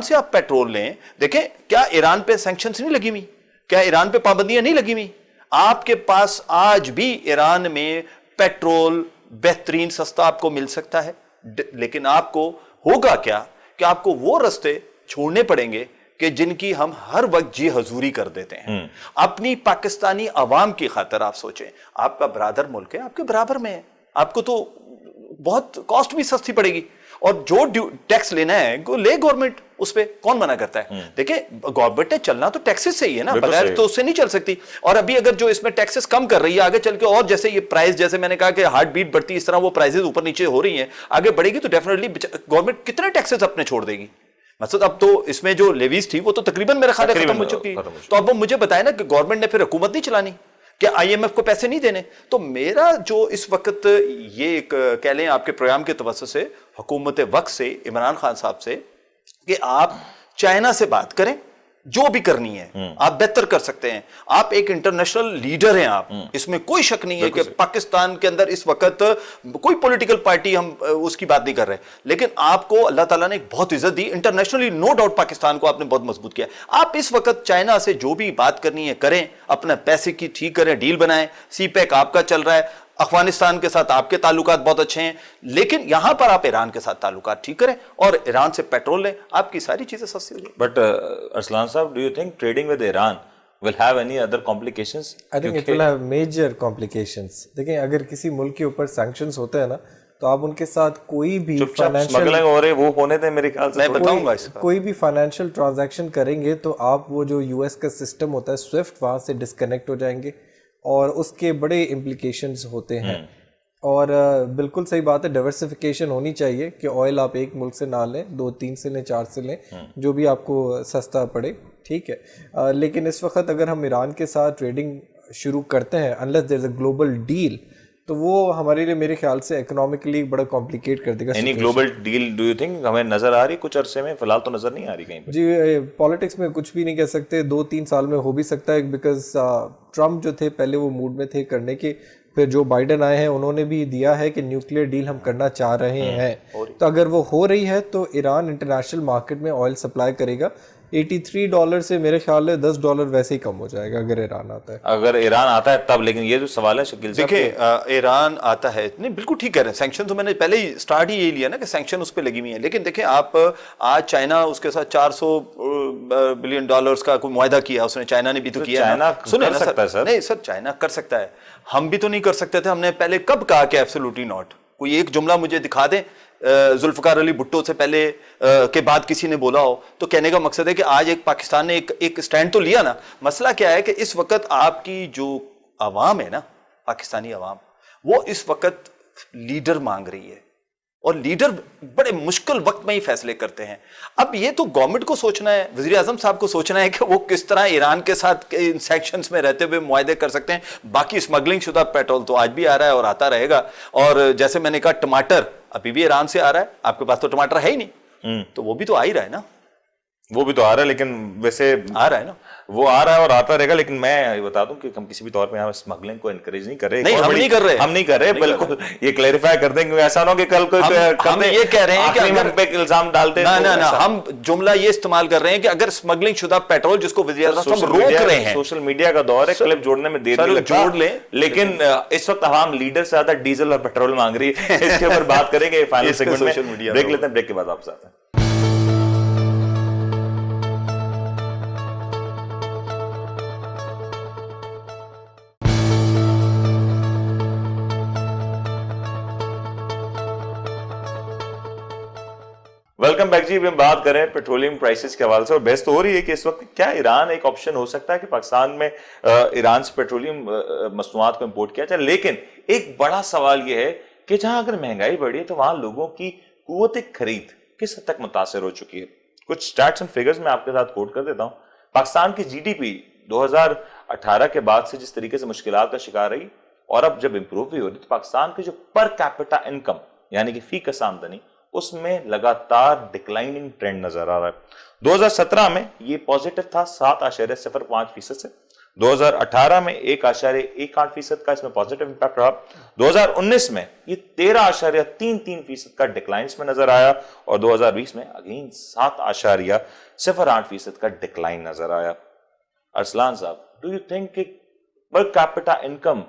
से आप पेट्रोल लें। देखें, क्या ईरान पे सैंक्शंस नहीं लगी हुई? क्या ईरान पे पाबंदियां नहीं लगी हुई? आपके पास आज भी ईरान में पेट्रोल बेहतरीन सस्ता आपको मिल सकता है, लेकिन आपको होगा क्या कि आपको वो रास्ते छोड़ने पड़ेंगे कि जिनकी हम हर वक्त जी हजूरी कर देते हैं। अपनी पाकिस्तानी अवाम की खातिर आप सोचें, आपका बरादर मुल्क है, आपके बराबर में है, आपको तो बहुत कॉस्ट भी सस्ती पड़ेगी, और जो टैक्स लेना है वो ले गवर्नमेंट, उस पे कौन मना करता है? देखिए, गवर्नमेंट ने चलना तो टैक्सेस से ही है ना, बगैर तो उससे नहीं चल सकती। और अभी अगर जो इसमें टैक्सेस कम कर रही है, आगे चल के और जैसे ये प्राइस, जैसे मैंने कहा कि हार्ट बीट बढ़ती है, इस तरह वो प्राइसेस ऊपर नीचे हो रही हैं, आगे बढ़ेगी तो डेफिनेटली गवर्नमेंट कितने टैक्सेस अपने छोड़ देगी। मतलब अब तो इसमें जो लेवीज थी वो तो तकरीबन मेरे ख्याल खत्म हो चुकी है। तो अब मुझे बताए ना कि गवर्नमेंट ने फिर हुकूमत नहीं चलानी, क्या IMF को पैसे नहीं देने? तो मेरा जो इस वक्त ये कह लें आपके प्रोग्राम के तवज्जो से हुकूमत वक्त से, इमरान खान साहब से, कि आप चाइना से बात करें, जो भी करनी है आप बेहतर कर सकते हैं। आप एक इंटरनेशनल लीडर हैं, आप इसमें कोई शक नहीं है कि पाकिस्तान के अंदर इस वक्त कोई पॉलिटिकल पार्टी हम उसकी बात नहीं कर रहे, लेकिन आपको अल्लाह ताला ने एक बहुत इज्जत दी इंटरनेशनली, नो डाउट पाकिस्तान को आपने बहुत मजबूत किया। आप इस वक्त चाइना से जो भी बात करनी है करें, अपना पैसे की ठीक करें, डील बनाएं। CPEC आपका चल रहा है, अफगानिस्तान के साथ आपके ताल्लुकात बहुत अच्छे हैं, लेकिन यहां पर आप ईरान के साथ ताल्लुकात ठीक करें और ईरान से पेट्रोल लें, आपकी सारी चीजें सस्ती हो जाएंगी। बट अरसलान साहब, do you think trading with Iran will have any other complications? I think it will have major complications. देखें, अगर किसी मुल्क के ऊपर sanctions होते हैं ना, तो आप उनके साथ कोई भी स्मगलिंग हो रही वो होने थे मेरे ख्याल से। मैं बताऊंगा इसका। कोई भी फाइनेंशियल ट्रांजैक्शन करेंगे तो आप वो जो US का सिस्टम होता है स्विफ्ट, वहाँ से डिस्कनेक्ट हो जाएंगे और उसके बड़े इम्प्लीकेशंस होते हैं। और बिल्कुल सही बात है, डाइवर्सिफिकेशन होनी चाहिए कि ऑयल आप एक मुल्क से ना लें, 2-3 से लें, 4 से लें, जो भी आपको सस्ता पड़े, ठीक है। लेकिन इस वक्त अगर हम ईरान के साथ ट्रेडिंग शुरू करते हैं, unless there is a global deal, तो वो हमारे लिए मेरे ख्याल से इकोनॉमिकली बड़ा कॉम्प्लिकेट कर देगा। Any global deal do you think हमें नजर आ रही कुछ अरसे में? फिलहाल तो नजर नहीं आ रही कहीं पे। जी, पॉलिटिक्स में कुछ भी नहीं कह सकते, 2-3 साल में हो भी सकता है, बिकॉज ट्रम्प जो थे पहले वो मूड में थे करने के, फिर जो बाइडन आए हैं उन्होंने भी दिया है कि न्यूक्लियर डील हम करना चाह रहे हैं। तो अगर वो हो रही है तो ईरान इंटरनेशनल मार्केट में ऑयल सप्लाई करेगा। $83 से मेरे ख्याल है $10 वैसे ही कम हो जाएगा अगर ईरान आता है। अगर ईरान आता है तब, लेकिन ये जो सवाल है शकील साहब, देखिए ईरान आता है, नहीं बिल्कुल ठीक कह रहे हैं, सैंक्शन तो मैंने पहले ही स्टार्ट ही यही लिया ना कि सैंक्शन उस पर लगी हुई है। लेकिन देखिए, आप आज चाइना उसके साथ $400 बिलियन का कोई मुआहदा किया उसने, चाइना ने भी तो किया। चाइना सुने कर सकता है सर? नहीं सर, चाइना कर सकता है, हम भी तो नहीं कर सकते थे। हमने पहले कब कहा कि एब्सोल्युटली नॉट? कोई एक जुमला मुझे दिखा दे जुल्फकार अली भुट्टो से पहले के बाद किसी ने बोला हो। तो कहने का मकसद है कि आज एक पाकिस्तान ने एक स्टैंड तो लिया ना। मसला क्या है कि इस वक्त आपकी जो आवाम है ना, पाकिस्तानी आवाम, वो इस वक्त लीडर मांग रही है, और लीडर बड़े मुश्किल वक्त में ही फैसले करते हैं। अब ये तो गवर्नमेंट को सोचना है, वज़ीर आज़म साहब को सोचना है कि वो किस तरह ईरान के साथ इन सेक्शंस में रहते हुए मुआहदे कर सकते हैं। बाकी स्मगलिंग शुदा पेट्रोल तो आज भी आ रहा है और आता रहेगा। और जैसे मैंने कहा, टमाटर अभी भी ईरान से आ रहा है, आपके पास तो टमाटर है ही नहीं, तो वो भी तो आ ही रहा है ना। वो भी तो आ रहा है, लेकिन वैसे आ रहा है ना। وہ آ رہا ہے اور آتا رہے گا. لیکن میں بتا دوں کہ ہم کسی بھی طور پہ یہاں اسمگلنگ کو انکریج نہیں کر رہے. نہیں، ہم نہیں کر رہے بالکل یہ کلیریفائی کر دیں کیونکہ ایسا نہ ہو کہ کل کوئی ہم یہ کہہ رہے ہیں کہ ہم پہ الزام ڈالتے ہیں. نہ ہم جملہ یہ استعمال کر رہے ہیں کہ اگر اسمگلنگ شدہ پیٹرول جس کو وزیر اعظم ہم روک رہے ہیں, سوشل میڈیا کا دور ہے, کلپ جوڑنے میں دیر نہیں لگتا, جوڑ لیں, لیکن اس وقت عوام لیڈر سے زیادہ ڈیزل اور پیٹرول مانگ رہی ہے. اس کے اوپر بات کریں گے فائنل سیگمنٹ میں. بریک لیتے ہیں, بریک کے بعد آپ سے آتے ہیں. ویلکم بیک جی. ہم بات کریں پیٹرولیم پرائسز کے حوالے سے, اور بحث تو ہو رہی ہے کہ اس وقت کیا ایران ایک آپشن ہو سکتا ہے کہ پاکستان میں ایران سے پیٹرولیم مصنوعات کو امپورٹ کیا جائے. لیکن ایک بڑا سوال یہ ہے کہ جہاں اگر مہنگائی بڑھی ہے تو وہاں لوگوں کی قوت خرید کس حد تک متاثر ہو چکی ہے. کچھ سٹیٹس اینڈ فگرز میں آپ کے ساتھ کوٹ کر دیتا ہوں. پاکستان کی جی ڈی پی 2018 کے بعد سے جس طریقے سے مشکلات کا شکار رہی اور اب جب امپروو بھی ہو رہی, تو پاکستان کی جو پر کیپٹا انکم یعنی کہ فی کس آمدنی اس میں لگاتار ڈکلائننگ ٹرینڈ نظر آ رہا ہے. 2017 میں یہ پوزیٹو تھا 7.05% سے, 2018 میں 1.18% کا اس میں پوزیٹو امپیکٹ رہا, 2019 میں یہ 13.33% کا ڈکلائنس میں نظر آیا, اور 2020 میں اگین 7.08% کا ڈکلائن نظر آیا. ارسلان صاحب, ڈو یو تھنک کہ پر کیپٹا انکم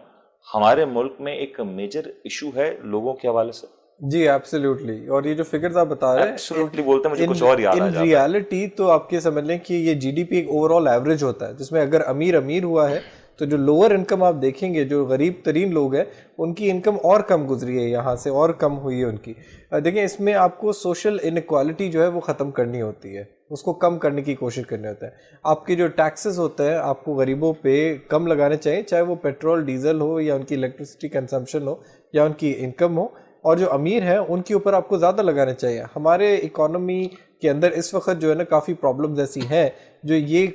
ہمارے ملک میں ایک میجر ایشو ہے لوگوں کے حوالے سے؟ جی ایبسلیوٹلی. اور یہ جو فگرز آپ بتا رہے ہیں ایبسلیوٹلی بولتے ہیں, مجھے کچھ اور یاد آ جاتا ہے. ان ریالٹی تو آپ یہ سمجھ لیں کہ یہ جی ڈی پی ایک اوور آل ایوریج ہوتا ہے, جس میں اگر امیر ہوا ہے تو جو لوور انکم آپ دیکھیں گے, جو غریب ترین لوگ ہیں, ان کی انکم اور کم گزری ہے, یہاں سے اور کم ہوئی ہے ان کی. دیکھیں اس میں آپ کو سوشل انیکوالٹی جو ہے وہ ختم کرنی ہوتی ہے, اس کو کم کرنے کی کوشش کرنی ہوتا ہے. آپ کے جو ٹیکسز ہوتے ہیں آپ کو غریبوں پہ کم لگانے چاہیے, چاہے وہ پیٹرول ڈیزل ہو یا ان کی الیکٹریسٹی کنزمپشن ہو یا ان کی انکم ہو, اور جو امیر ہیں ان کے اوپر آپ کو زیادہ لگانے چاہیے. ہمارے اکانومی کے اندر اس وقت جو ہے نا کافی پرابلمز ایسی ہیں جو یہ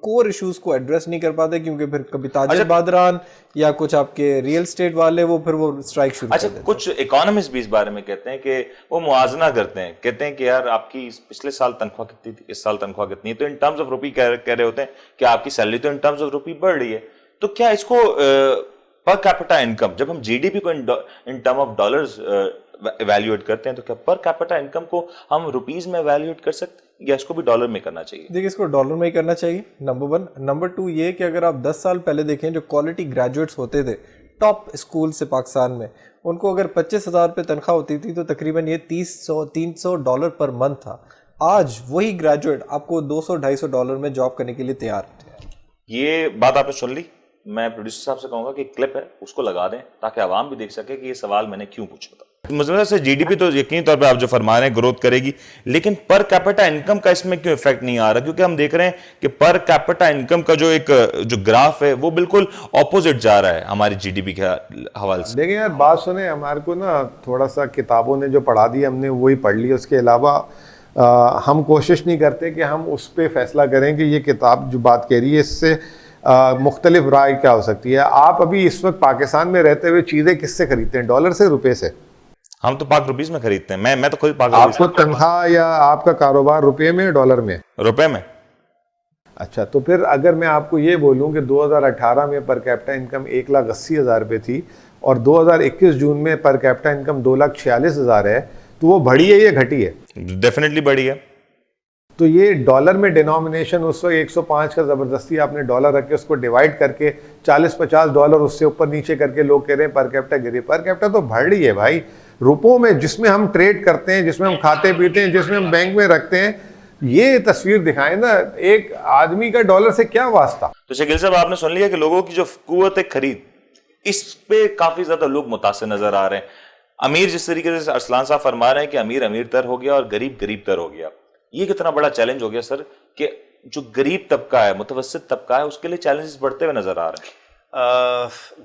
کور ایشوز کو ایڈریس نہیں کر پاتے, کیونکہ پھر کبھی تاجر بادران یا کچھ آپ کے ریئل اسٹیٹ والے وہ پھر وہ اسٹرائک شروع کر دیتے ہیں. کچھ اکانومسٹ بھی اس بارے میں کہتے ہیں کہ وہ موازنہ کرتے ہیں, کہتے ہیں کہ یار آپ کی پچھلے سال تنخواہ کتنی تھی, اس سال تنخواہ کتنی ہے, تو ان ٹرمز آف روپی کہہ رہے ہوتے ہیں کہ آپ کی سیلری تو ان ٹرمز آف روپی بڑھ رہی ہے. تو کیا اس کو پر کیپٹا انکم, جب ہم جی ڈی پی کو in term of dollars evaluate کرتے ہیں, تو کیا پر کیپٹا انکم کو ہم روپیز میں ایویلیویٹ کر سکتے ہیں یا اس کو بھی ڈالر میں کرنا چاہیے؟ دیکھیں اس کو ڈالر میں ہی کرنا چاہیے, نمبر 1. نمبر 2 یہ کہ اگر آپ 10 سال پہلے دیکھیں جو کوالٹی گریجویٹس ہوتے تھے ٹاپ اسکول سے پاکستان میں, ان کو اگر 25,000 روپے تنخواہ ہوتی تھی تو تقریباً یہ $300 پر منتھ تھا. آج وہی گریجویٹ آپ کو $200-250 میں جاب کرنے کے لیے تیار ہے. یہ بات آپ نے سن لی. میں پروڈیوسر صاحب سے کہوں گا کہ کلپ ہے اس کو لگا دیں تاکہ عوام بھی دیکھ سکے کہ یہ سوال میں نے کیوں پوچھا تھا. مطلب سے جی ڈی پی تو یقینی طور پہ آپ جو فرما رہے ہیں گروتھ کرے گی, لیکن پر کیپٹا انکم کا اس میں کیوں افیکٹ نہیں آ رہا؟ کیونکہ ہم دیکھ رہے ہیں کہ پر کیپٹا انکم کا جو گراف ہے وہ بالکل اپوزٹ جا رہا ہے ہماری جی ڈی پی کے حوالے سے. دیکھیں یار بات سنیں, ہمارے کو نا تھوڑا سا کتابوں نے جو پڑھا دی ہم نے وہی پڑھ لی, اس کے علاوہ ہم کوشش نہیں کرتے کہ ہم اس پہ فیصلہ کریں کہ یہ کتاب جو بات کہہ رہی ہے اس سے مختلف رائے کیا ہو سکتی ہے. آپ ابھی اس وقت پاکستان میں رہتے ہوئے چیزیں کس سے خریدتے ہیں؟ ڈالر سے, روپے سے؟ ہم تو پاک روپیز میں خریدتے ہیں. میں تو خود پاک آپ کو تنخواہ یا آپ کا کاروبار روپے میں ڈالر میں؟ روپے میں. اچھا, تو پھر اگر میں آپ کو یہ بولوں کہ 2018 میں پر کیپٹا انکم 1,80,000 روپے تھی اور 2021 جون میں پر کیپٹا انکم 2,46,000 ہے, تو وہ بڑھی ہے یا گھٹی ہے؟ ڈیفینیٹلی بڑھی ہے. تو یہ ڈالر میں ڈینومینیشن اس وقت 105 کا زبردستی آپ نے ڈالر رکھ کے اس کو ڈیوائڈ کر کے $40-50 اس سے اوپر نیچے کر کے لوگ کہہ رہے ہیں پر کیپٹا گری. پر کیپٹا تو بڑھ رہی ہے بھائی, روپوں میں, جس میں ہم ٹریڈ کرتے ہیں, جس میں ہم کھاتے پیتے ہیں, جس میں ہم بینک میں رکھتے ہیں. یہ تصویر دکھائیں نا, ایک آدمی کا ڈالر سے کیا واسطہ. تو شکیل صاحب آپ نے سن لیا کہ لوگوں کی جو قوت خرید اس پہ کافی زیادہ لوگ متاثر نظر آ رہے ہیں. امیر جس طریقے سے ارسلان صاحب فرما رہے ہیں کہ امیر امیر تر ہو گیا اور غریب غریب تر ہو گیا, یہ کتنا بڑا چیلنج ہو گیا سر کہ جو غریب طبقہ ہے, متوسط طبقہ ہے, اس کے لیے چیلنجز بڑھتے ہوئے نظر آ رہے ہیں.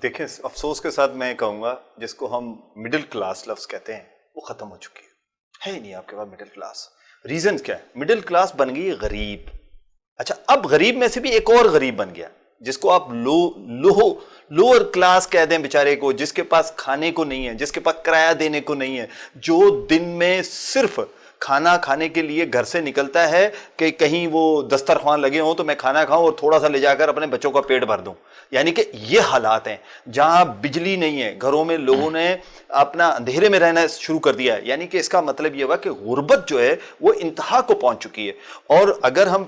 دیکھیں افسوس کے ساتھ میں کہوں گا جس کو ہم مڈل کلاس لفظ کہتے ہیں وہ ختم ہو چکی ہے ہی نہیں آپ کے پاس مڈل کلاس. ریزنز کیا ہے؟ مڈل کلاس بن گئی غریب. اچھا, اب غریب میں سے بھی ایک اور غریب بن گیا جس کو آپ لوور کلاس کہہ دیں بیچارے کو, جس کے پاس کھانے کو نہیں ہے, جس کے پاس کرایہ دینے کو نہیں ہے, جو دن میں صرف کھانا کھانے کے لیے گھر سے نکلتا ہے کہ کہیں وہ دسترخوان لگے ہوں تو میں کھانا کھاؤں اور تھوڑا سا لے جا کر اپنے بچوں کا پیٹ بھر دوں. یعنی کہ یہ حالات ہیں جہاں بجلی نہیں ہے, گھروں میں لوگوں نے اپنا اندھیرے میں رہنا شروع کر دیا ہے. یعنی کہ اس کا مطلب یہ ہوا کہ غربت جو ہے وہ انتہا کو پہنچ چکی ہے. اور اگر ہم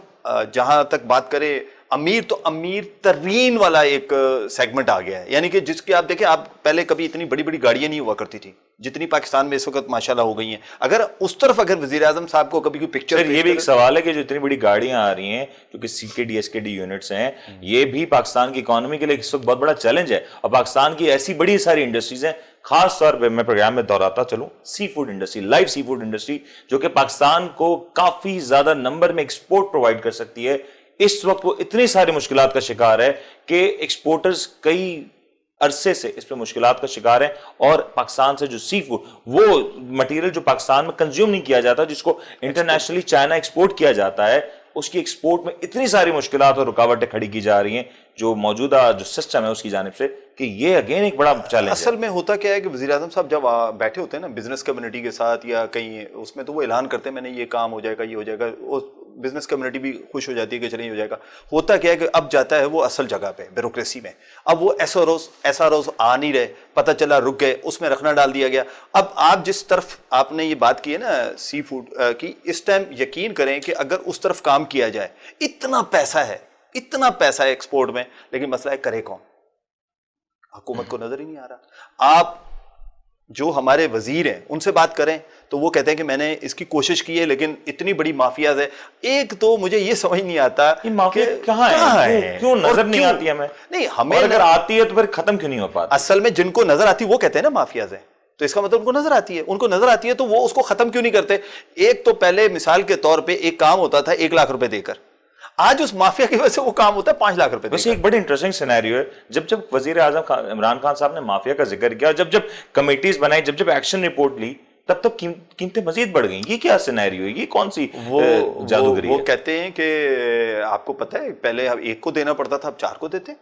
جہاں تک بات کریں امیر, تو امیر ترین والا ایک سیگمنٹ آ گیا ہے. یعنی کہ جس کی آپ دیکھیں, آپ پہلے کبھی اتنی بڑی بڑی گاڑیاں نہیں ہوا کرتی تھی جتنی پاکستان میں اس وقت ماشاءاللہ ہو گئی ہیں. اگر اس طرف اگر وزیر اعظم صاحب کو کبھی کوئی پکچر, یہ بھی ایک سوال ہے کہ جو اتنی بڑی گاڑیاں آ رہی ہیں جو کہ CKD SKD یونٹس ہیں, یہ بھی پاکستان کی اکانومی کے لیے اس وقت بہت بڑا چیلنج ہے. اور پاکستان کی ایسی بڑی ساری انڈسٹریز ہیں, خاص طور پہ میں پروگرام میں دہراتا چلوں سی فوڈ انڈسٹری, لائیو سی فوڈ انڈسٹری, جو کہ پاکستان کو کافی زیادہ نمبر میں ایکسپورٹ پرووائڈ کر سکتی ہے. اس وقت وہ اتنی ساری مشکلات کا شکار ہے کہ ایکسپورٹرز کئی عرصے سے اس پہ مشکلات کا شکار ہیں. اور پاکستان سے جو سی فوڈ, وہ مٹیریل جو پاکستان میں کنزیوم نہیں کیا جاتا, جس کو انٹرنیشنلی چائنا ایکسپورٹ کیا جاتا ہے, اس کی ایکسپورٹ میں اتنی ساری مشکلات اور رکاوٹیں کھڑی کی جا رہی ہیں جو موجودہ جو سسٹم ہے اس کی جانب سے, کہ یہ اگین ایک بڑا چیلنج ہے. اصل میں ہوتا کیا ہے کہ وزیر اعظم صاحب جب بیٹھے ہوتے ہیں نا بزنس کمیونٹی کے ساتھ یا کہیں اس میں, تو وہ اعلان کرتے ہیں میں نے یہ کام ہو جائے گا, یہ ہو جائے گا, بزنس کمیونٹی بھی خوش ہو جاتی ہے کہ چلیں یہ ہو جائے گا. ہوتا کیا ہے کہ اب جاتا ہے وہ اصل جگہ پہ بیوروکریسی میں. اب وہ SROs آ نہیں رہے, پتہ چلا رک گئے, اس میں رکھنا ڈال دیا گیا. اب آپ جس طرف آپ نے یہ بات کی ہے نا سی فوڈ کی, اس ٹائم یقین کریں کہ اگر اس طرف کام کیا جائے, اتنا پیسہ ہے ایکسپورٹ میں, لیکن مسئلہ ہے کرے کون؟ حکومت کو نظر ہی نہیں آ رہا. آپ جو ہمارے وزیر ہیں ان سے بات کریں تو وہ کہتے ہیں کہ میں نے اس کی کوشش کی ہے لیکن اتنی بڑی مافیاز ہے. ایک تو مجھے یہ سمجھ نہیں آتا یہ مافیا کہاں ہے, کیوں نظر نہیں آتی ہمیں؟ نہیں ہمیں اگر آتی ہے تو پھر ختم کیوں نہیں ہو پاتا؟ اصل میں جن کو نظر آتی وہ کہتے ہیں نا مافیاز ہیں, تو اس کا مطلب ان کو نظر آتی ہے. ان کو نظر آتی ہے تو وہ اس کو ختم کیوں نہیں کرتے؟ ایک تو پہلے مثال کے طور پہ ایک کام ہوتا تھا 1 لاکھ روپے دے کر, آج اس مافیا کی وجہ سے وہ کام ہوتا ہے 5 لاکھ روپے. ویسے ایک بڑی انٹرسٹنگ سینیریو ہے, جب وزیر اعظم عمران خان صاحب نے مافیا کا ذکر کیا, جب کمیٹیز بنائی, جب ایکشن رپورٹ لی, تب قیمتیں مزید بڑھ گئیں. یہ کیا سینیریو ہے, یہ کون سی جادوگری ہے؟ وہ کہتے ہیں کہ آپ کو پتہ ہے پہلے اب 1 کو دینا پڑتا تھا, اب 4 کو دیتے.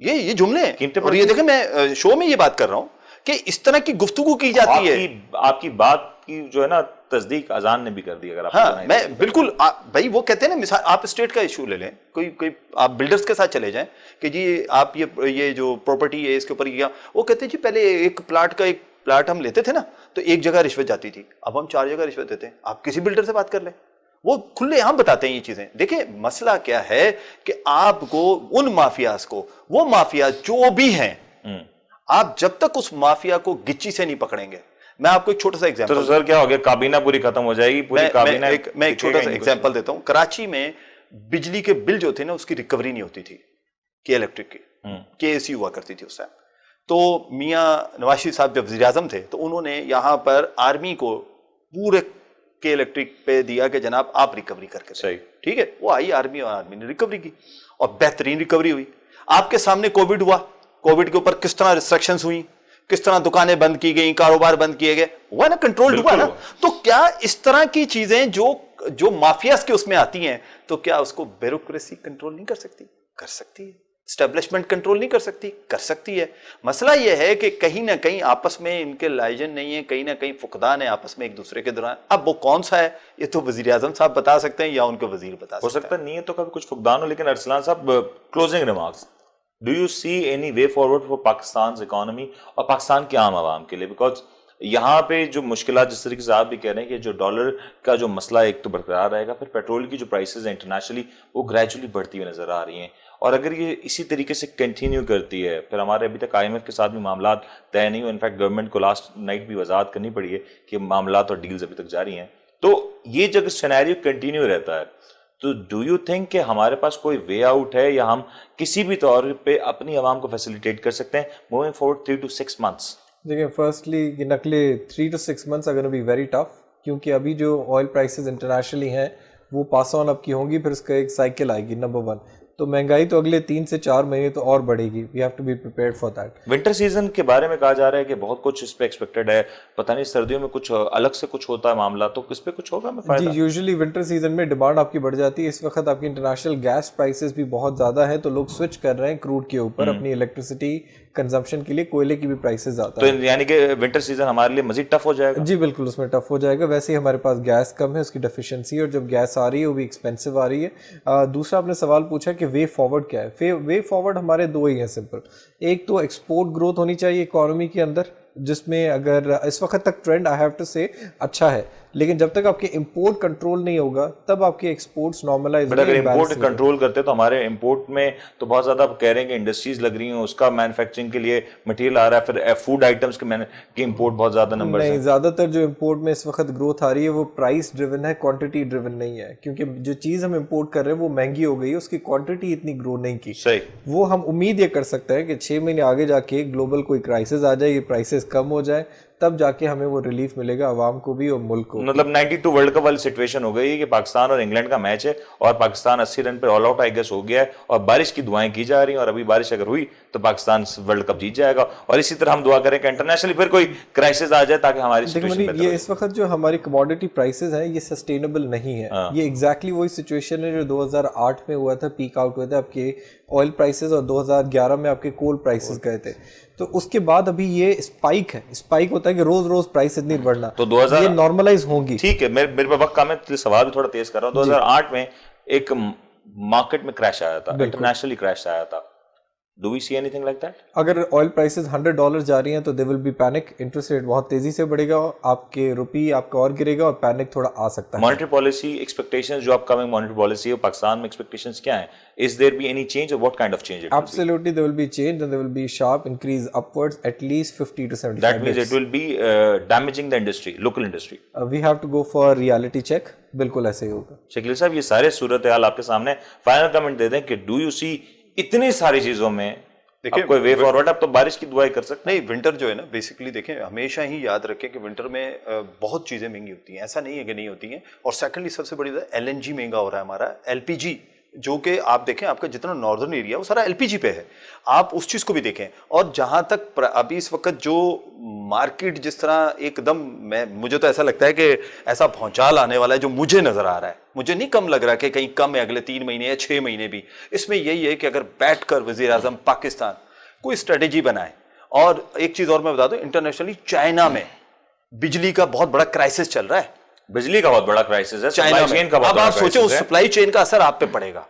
یہ جملے ہیں. اور یہ دیکھیں میں شو میں یہ بات کر رہا ہوں کہ اس طرح کی گفتگو کی جاتی ہے. آپ کی بات کی جو ہے نا تصدیق اذان نے بھی کر دی. اگر ہاں میں بالکل بھائی, وہ کہتے ہیں نا مثال آپ اسٹیٹ کا ایشو لے لیں, کوئی آپ بلڈرز کے ساتھ چلے جائیں کہ جی آپ یہ جو پراپرٹی ہے اس کے اوپر کیا, وہ کہتے ہیں جی پہلے ایک پلاٹ ہم لیتے تھے نا تو ایک جگہ رشوت جاتی تھی, اب ہم 4 جگہ رشوت دیتے ہیں. آپ کسی بلڈر سے بات کر لیں, وہ کھلے عام بتاتے ہیں یہ چیزیں. دیکھیں مسئلہ کیا ہے کہ آپ کو ان مافیاز کو, وہ مافیاز جو بھی ہیں, آپ جب تک اس مافیا کو گچی سے نہیں پکڑیں گے. میں آپ کو ایک چھوٹا سا ایگزامپل, تو سر کیا ہو گیا, کابینہ پوری ختم ہو جائے گی, پوری کابینہ. میں ایک چھوٹا سا ایگزامپل دیتا ہوں. کراچی میں بجلی کے بل جو تھے نا اس کی ریکوری نہیں ہوتی تھی, کے الیکٹرک کی, KSE ہوا کرتی تھی اس ٹائم. تو میاں نواز شریف صاحب جب وزیر اعظم تھے تو انہوں نے یہاں پر آرمی کو پورے کے الیکٹرک پہ دیا کہ جناب آپ ریکوری کر کے صحیح, ٹھیک ہے. وہ آئی آرمی, اور آرمی نے ریکوری کی اور بہترین ریکوری ہوئی. آپ کے سامنے کووڈ ہوا, کووڈ کے اوپر کس طرح ریسٹرکشنز ہوئی, کس طرح دکانیں بند کی گئیں, کاروبار بند کیے گئے, ہوا نا, کنٹرول ہوا نا. تو کیا اس طرح کی چیزیں جو مافیاز کے اس میں آتی ہیں, تو کیا اس کو بیوروکریسی کنٹرول نہیں کر سکتی؟ کر سکتی ہے. اسٹیبلشمنٹ کنٹرول نہیں کر سکتی؟ کر سکتی ہے. مسئلہ یہ ہے کہ کہیں نہ کہیں آپس میں ان کے لائجن نہیں ہے, کہیں نہ کہیں فقدان ہے آپس میں ایک دوسرے کے دوران. اب وہ کون سا ہے یہ تو وزیر اعظم صاحب بتا سکتے ہیں یا ان کے وزیر بتا سکتے ہیں. ہو سکتا نہیں ہے تو کبھی کچھ فقدان ہو. لیکن ارسلان صاحب, closing remarks, do you see any way forward for Pakistan economy اور پاکستان کے عام عوام کے لیے؟ بیکاز یہاں پہ جو مشکلات, جس طریقے سے آپ بھی کہہ رہے ہیں کہ جو ڈالر کا جو مسئلہ ایک تو برقرار رہے گا, پھر پیٹرول کی جو پرائسز ہیں انٹرنیشنلی وہ گریجولی بڑھتی ہوئی نظر آ رہی ہیں, اور اگر یہ اسی طریقے سے کنٹینیو کرتی ہے, پھر ہمارے ابھی تک IMF کے ساتھ بھی معاملات طے نہیں ہوئے. انفیکٹ گورنمنٹ کو لاسٹ نائٹ بھی وضاحت کرنی پڑی ہے کہ معاملات اور ڈیلز ابھی تک جاری ہیں. تو یہ جب سینیریو کنٹینیو رہتا ہے تو ڈو یو تھنک کہ ہمارے پاس کوئی وے آؤٹ ہے, یا ہم کسی بھی طور پہ اپنی عوام کو فیسیلیٹیٹ کر سکتے ہیں موونگ فارورڈ 3 to 6 months؟ دیکھیں فرسٹلی یہ نقلیں 3 to 6 months are going to be very tough, کیونکہ ابھی جو آئل پرائسز انٹرنیشنلی ہیں وہ پاس آن اب کی ہوں گی, پھر اس کا ایک سائیکل آئے گی. نمبر 1 تو مہنگائی تو اگلے 3 سے 4 مہینے تو اور بڑھے گی. We have to be prepared for that. Winter season کے بارے میں کہا جا رہا ہے کہ بہت کچھ اس پہ ایکسپیکٹڈ ہے, پتہ نہیں سردیوں میں کچھ الگ سے کچھ ہوتا ہے معاملہ, تو اس پہ کچھ ہوگا میں فائدہ؟ جی یوزلی ونٹر سیزن میں ڈیمانڈ آپ کی بڑھ جاتی ہے. اس وقت آپ کی انٹرنیشنل گیس پرائسز بھی بہت زیادہ ہیں, تو لوگ سوئچ کر رہے ہیں کروڈ کے اوپر, اپنی الیکٹریسٹی कंजम्पशन के लिए कोयले की भी प्राइसेस आता तो है। यानी कि विंटर सीजन हमारे लिए मजीद टफ हो जाएगा। जी बिल्कुल, उसमें टफ हो जाएगा। वैसे ही हमारे पास गैस कम है, उसकी डेफिशिएंसी, और जब गैस आ रही है वो भी एक्सपेंसिव आ रही है। दूसरा आपने सवाल पूछा कि वे फॉरवर्ड क्या है। वे फॉरवर्ड हमारे दो ही हैं सिंपल। एक तो एक्सपोर्ट ग्रोथ होनी चाहिए इकोनॉमी के अंदर, जिसमें अगर इस वक्त तक ट्रेंड आई हैव टू से अच्छा है, लेकिन जब तक आपके इंपोर्ट कंट्रोल नहीं होगा तब आपके एक्सपोर्ट्स नॉर्मलाइज बट अगर इंपोर्ट कंट्रोल करते तो हमारे इंपोर्ट में तो बहुत ज्यादा आप कह रहे हैं कि इंडस्ट्रीज लग रही हैं, उसका मैन्युफैक्चरिंग के लिए मटेरियल आ रहा है, फिर फूड आइटम्स के इंपोर्ट बहुत ज्यादा नंबर नहीं, ज्यादातर जो इंपोर्ट में इस वक्त ग्रोथ आ रही है वो प्राइस ड्रिवन है, क्वांटिटी ड्रिवन नहीं है, क्योंकि जो चीज हम इंपोर्ट कर रहे हैं वो महंगी हो गई है, उसकी क्वांटिटी इतनी ग्रो नहीं की। सही। वो हम उम्मीद ये कर सकते हैं कि 6 महीने आगे जाके ग्लोबल कोई क्राइसिस आ जाए, ये प्राइसेस कम हो जाए, तब जाके हमें वो रिलीफ मिलेगा आवाम को भी और मुल्क को। मतलब 92 वर्ल्ड कप वाली सिचुएशन हो गई है कि पाकिस्तान और इंग्लैंड का मैच है और पाकिस्तान 80 रन पे ऑल आउट आई गेस हो गया है और बारिश की दुआएं की जा रही हैं, और अभी बारिश अगर हुई तो पाकिस्तान वर्ल्ड कप जीत जाएगा। और इसी तरह हम दुआ करें कि इंटरनेशनली फिर कोई क्राइसिस आ जाए ताकि हमारी सिचुएशन बेहतर हो। ये इस वक्त जो हमारी कमोडिटी प्राइसेस हैं ये सस्टेनेबल नहीं है। ये एग्जैक्टली वही सिचुएशन है जो 2008 में हुआ था, पीक आउट हुआ था आपके ऑयल प्राइसेस, और 2011 में आपके कोल प्राइसेस गए थे। तो उसके बाद अभी ये स्पाइक है, स्पाइक होता है कि रोज रोज प्राइस इतनी बढ़ना, तो 2000 ये नॉर्मलाइज होगी। ठीक है, मेरे पे वक्त कम है इसलिए सवाल भी थोड़ा तेज कर रहा हूँ। 2008 में एक मार्केट में क्रैश आया था, इंटरनेशनली क्रैश आया था। Do we see anything like that? अगर ऑयल प्राइसेस $100 जा रही हैं तो they will be panic, interest rate बहुत तेजी से बढ़ेगा, आपके रुपये आपका और गिरेगा और पैनिक थोड़ा आ सकता है। मॉनेटरी पॉलिसी एक्सपेक्टेशंस, जो अपकमिंग मॉनेटरी पॉलिसी है पाकिस्तान में, एक्सपेक्टेशंस क्या हैं? Is there be any change or what kind of change? Absolutely there will be change and there will be sharp increase upwards at least 50 to 75. That means it will be damaging the industry, local industry. We have to go for reality check. बिल्कुल ऐसे ही होगा। शकील साहब, ये सारे सूरत हाल आपके सामने, final comment दे दें कि डू यू सी इतनी सारी चीजों में देखिए कोई वे फॉरवर्ड? अब तो बारिश की दुआई कर सकते नहीं, विंटर जो है ना, बेसिकली देखें, हमेशा ही याद रखें कि विंटर में बहुत चीज़ें महंगी होती हैं, ऐसा नहीं है कि नहीं होती हैं। और सेकंडली सबसे बड़ी बात, LNG महंगा हो रहा है हमारा, LPG, जो कि आप देखें आपका जितना नॉर्दर्न एरिया वो सारा LPG पे है, आप उस चीज़ को भी देखें। और जहाँ तक अभी इस वक्त जो मार्केट जिस तरह एकदम, मुझे तो ऐसा लगता है कि ऐसा भौचाल आने वाला है जो मुझे नज़र आ रहा है, मुझे नहीं कम लग रहा कि कहीं कम है अगले 3 महीने या 6 महीने भी। इसमें यही है कि अगर बैठ कर वज़ीर-ए-आज़म पाकिस्तान कोई स्ट्रेटेजी बनाए। और एक चीज़ और मैं बता दूं, इंटरनेशनली चाइना में बिजली का बहुत बड़ा क्राइसिस चल रहा है, बिजली का बहुत बड़ा क्राइसिस है चाइना में। अब आप सोचो उस सप्लाई चेन का असर आप पे पड़ेगा,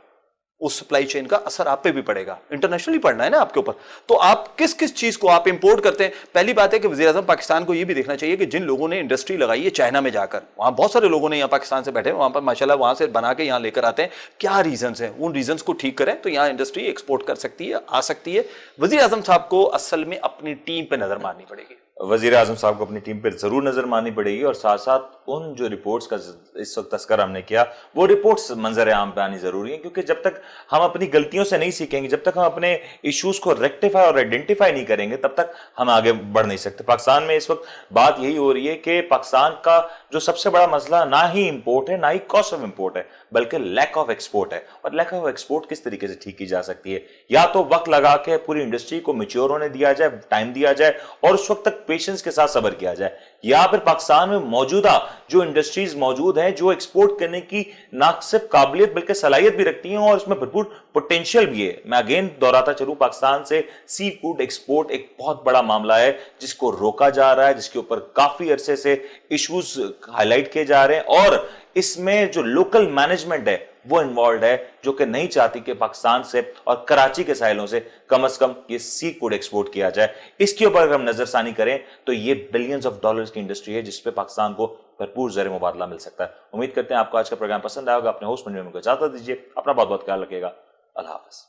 उस सप्लाई चेन का असर आप पे भी पड़ेगा। इंटरनेशनली पड़ना है ना आपके ऊपर, तो आप किस किस चीज को आप इंपोर्ट करते हैं। पहली बात है कि वज़ीर-ए-आज़म पाकिस्तान को ये भी देखना चाहिए कि जिन लोगों ने इंडस्ट्री लगाई है चाइना में जाकर, वहां बहुत सारे लोगों ने यहाँ पाकिस्तान से बैठे हैं, वहां पर माशाल्लाह वहां से बना के यहाँ लेकर आते हैं, क्या रीजंस हैं, उन रीजंस को ठीक करें तो यहाँ इंडस्ट्री एक्सपोर्ट कर सकती है, आ सकती है। वज़ीर-ए-आज़म साहब को असल में अपनी टीम पे नजर मारनी पड़ेगी, वज़ीर आज़म साहब को अपनी टीम पर जरूर नजर मारनी पड़ेगी, और साथ साथ उन जो रिपोर्ट्स का इस वक्त तस्करा हमने किया वो रिपोर्ट्स मंजर आम पे आनी जरूरी है, क्योंकि जब तक हम अपनी गलतियों से नहीं सीखेंगे, जब तक हम अपने इश्यूज को रेक्टिफाई और आइडेंटिफाई नहीं करेंगे, तब तक हम आगे बढ़ नहीं सकते। पाकिस्तान में इस वक्त बात यही हो रही है कि पाकिस्तान का जो सबसे बड़ा मसला ना ही इंपोर्ट है, ना ही कॉस्ट ऑफ इंपोर्ट है, बल्कि लैक ऑफ एक्सपोर्ट है। और लैक ऑफ एक्सपोर्ट किस तरीके से ठीक की जा सकती है? या तो वक्त लगा के पूरी इंडस्ट्री को मैच्योर होने दिया जाए, टाइम दिया जाए और उस वक्त तक पेशेंस के साथ सब्र किया जाए, या फिर पाकिस्तान में मौजूदा जो इंडस्ट्रीज मौजूद हैं जो एक्सपोर्ट करने की ना सिर्फ काबिलियत बल्कि सलाहियत भी रखती हैं और इसमें भरपूर पोटेंशियल भी है। मैं अगेन दोहराता चलूं, पाकिस्तान से सी फूड एक्सपोर्ट एक बहुत बड़ा मामला है जिसको रोका जा रहा है, जिसके ऊपर काफी अरसे से इश्यूज हाईलाइट किए जा रहे हैं, और इसमें जो लोकल मैनेजमेंट है वो इन्वॉल्व है, जो कि नहीं चाहती कि पाकिस्तान से और कराची के साहिलों से कम ये सी फूड एक्सपोर्ट किया जाए। इसके ऊपर अगर हम नजरसानी करें तो ये बिलियंस ऑफ डॉलर्स की इंडस्ट्री है जिसपे पाकिस्तान को भरपूर ज़र मुबादला मिल सकता है। उम्मीद करते हैं आपको आज का प्रोग्राम पसंद आएगा। अपने होस्ट मंजूर को इजाजत दीजिए, अपना बहुत बहुत ख्याल रखिएगा। अल्लाह हाफ़िज़।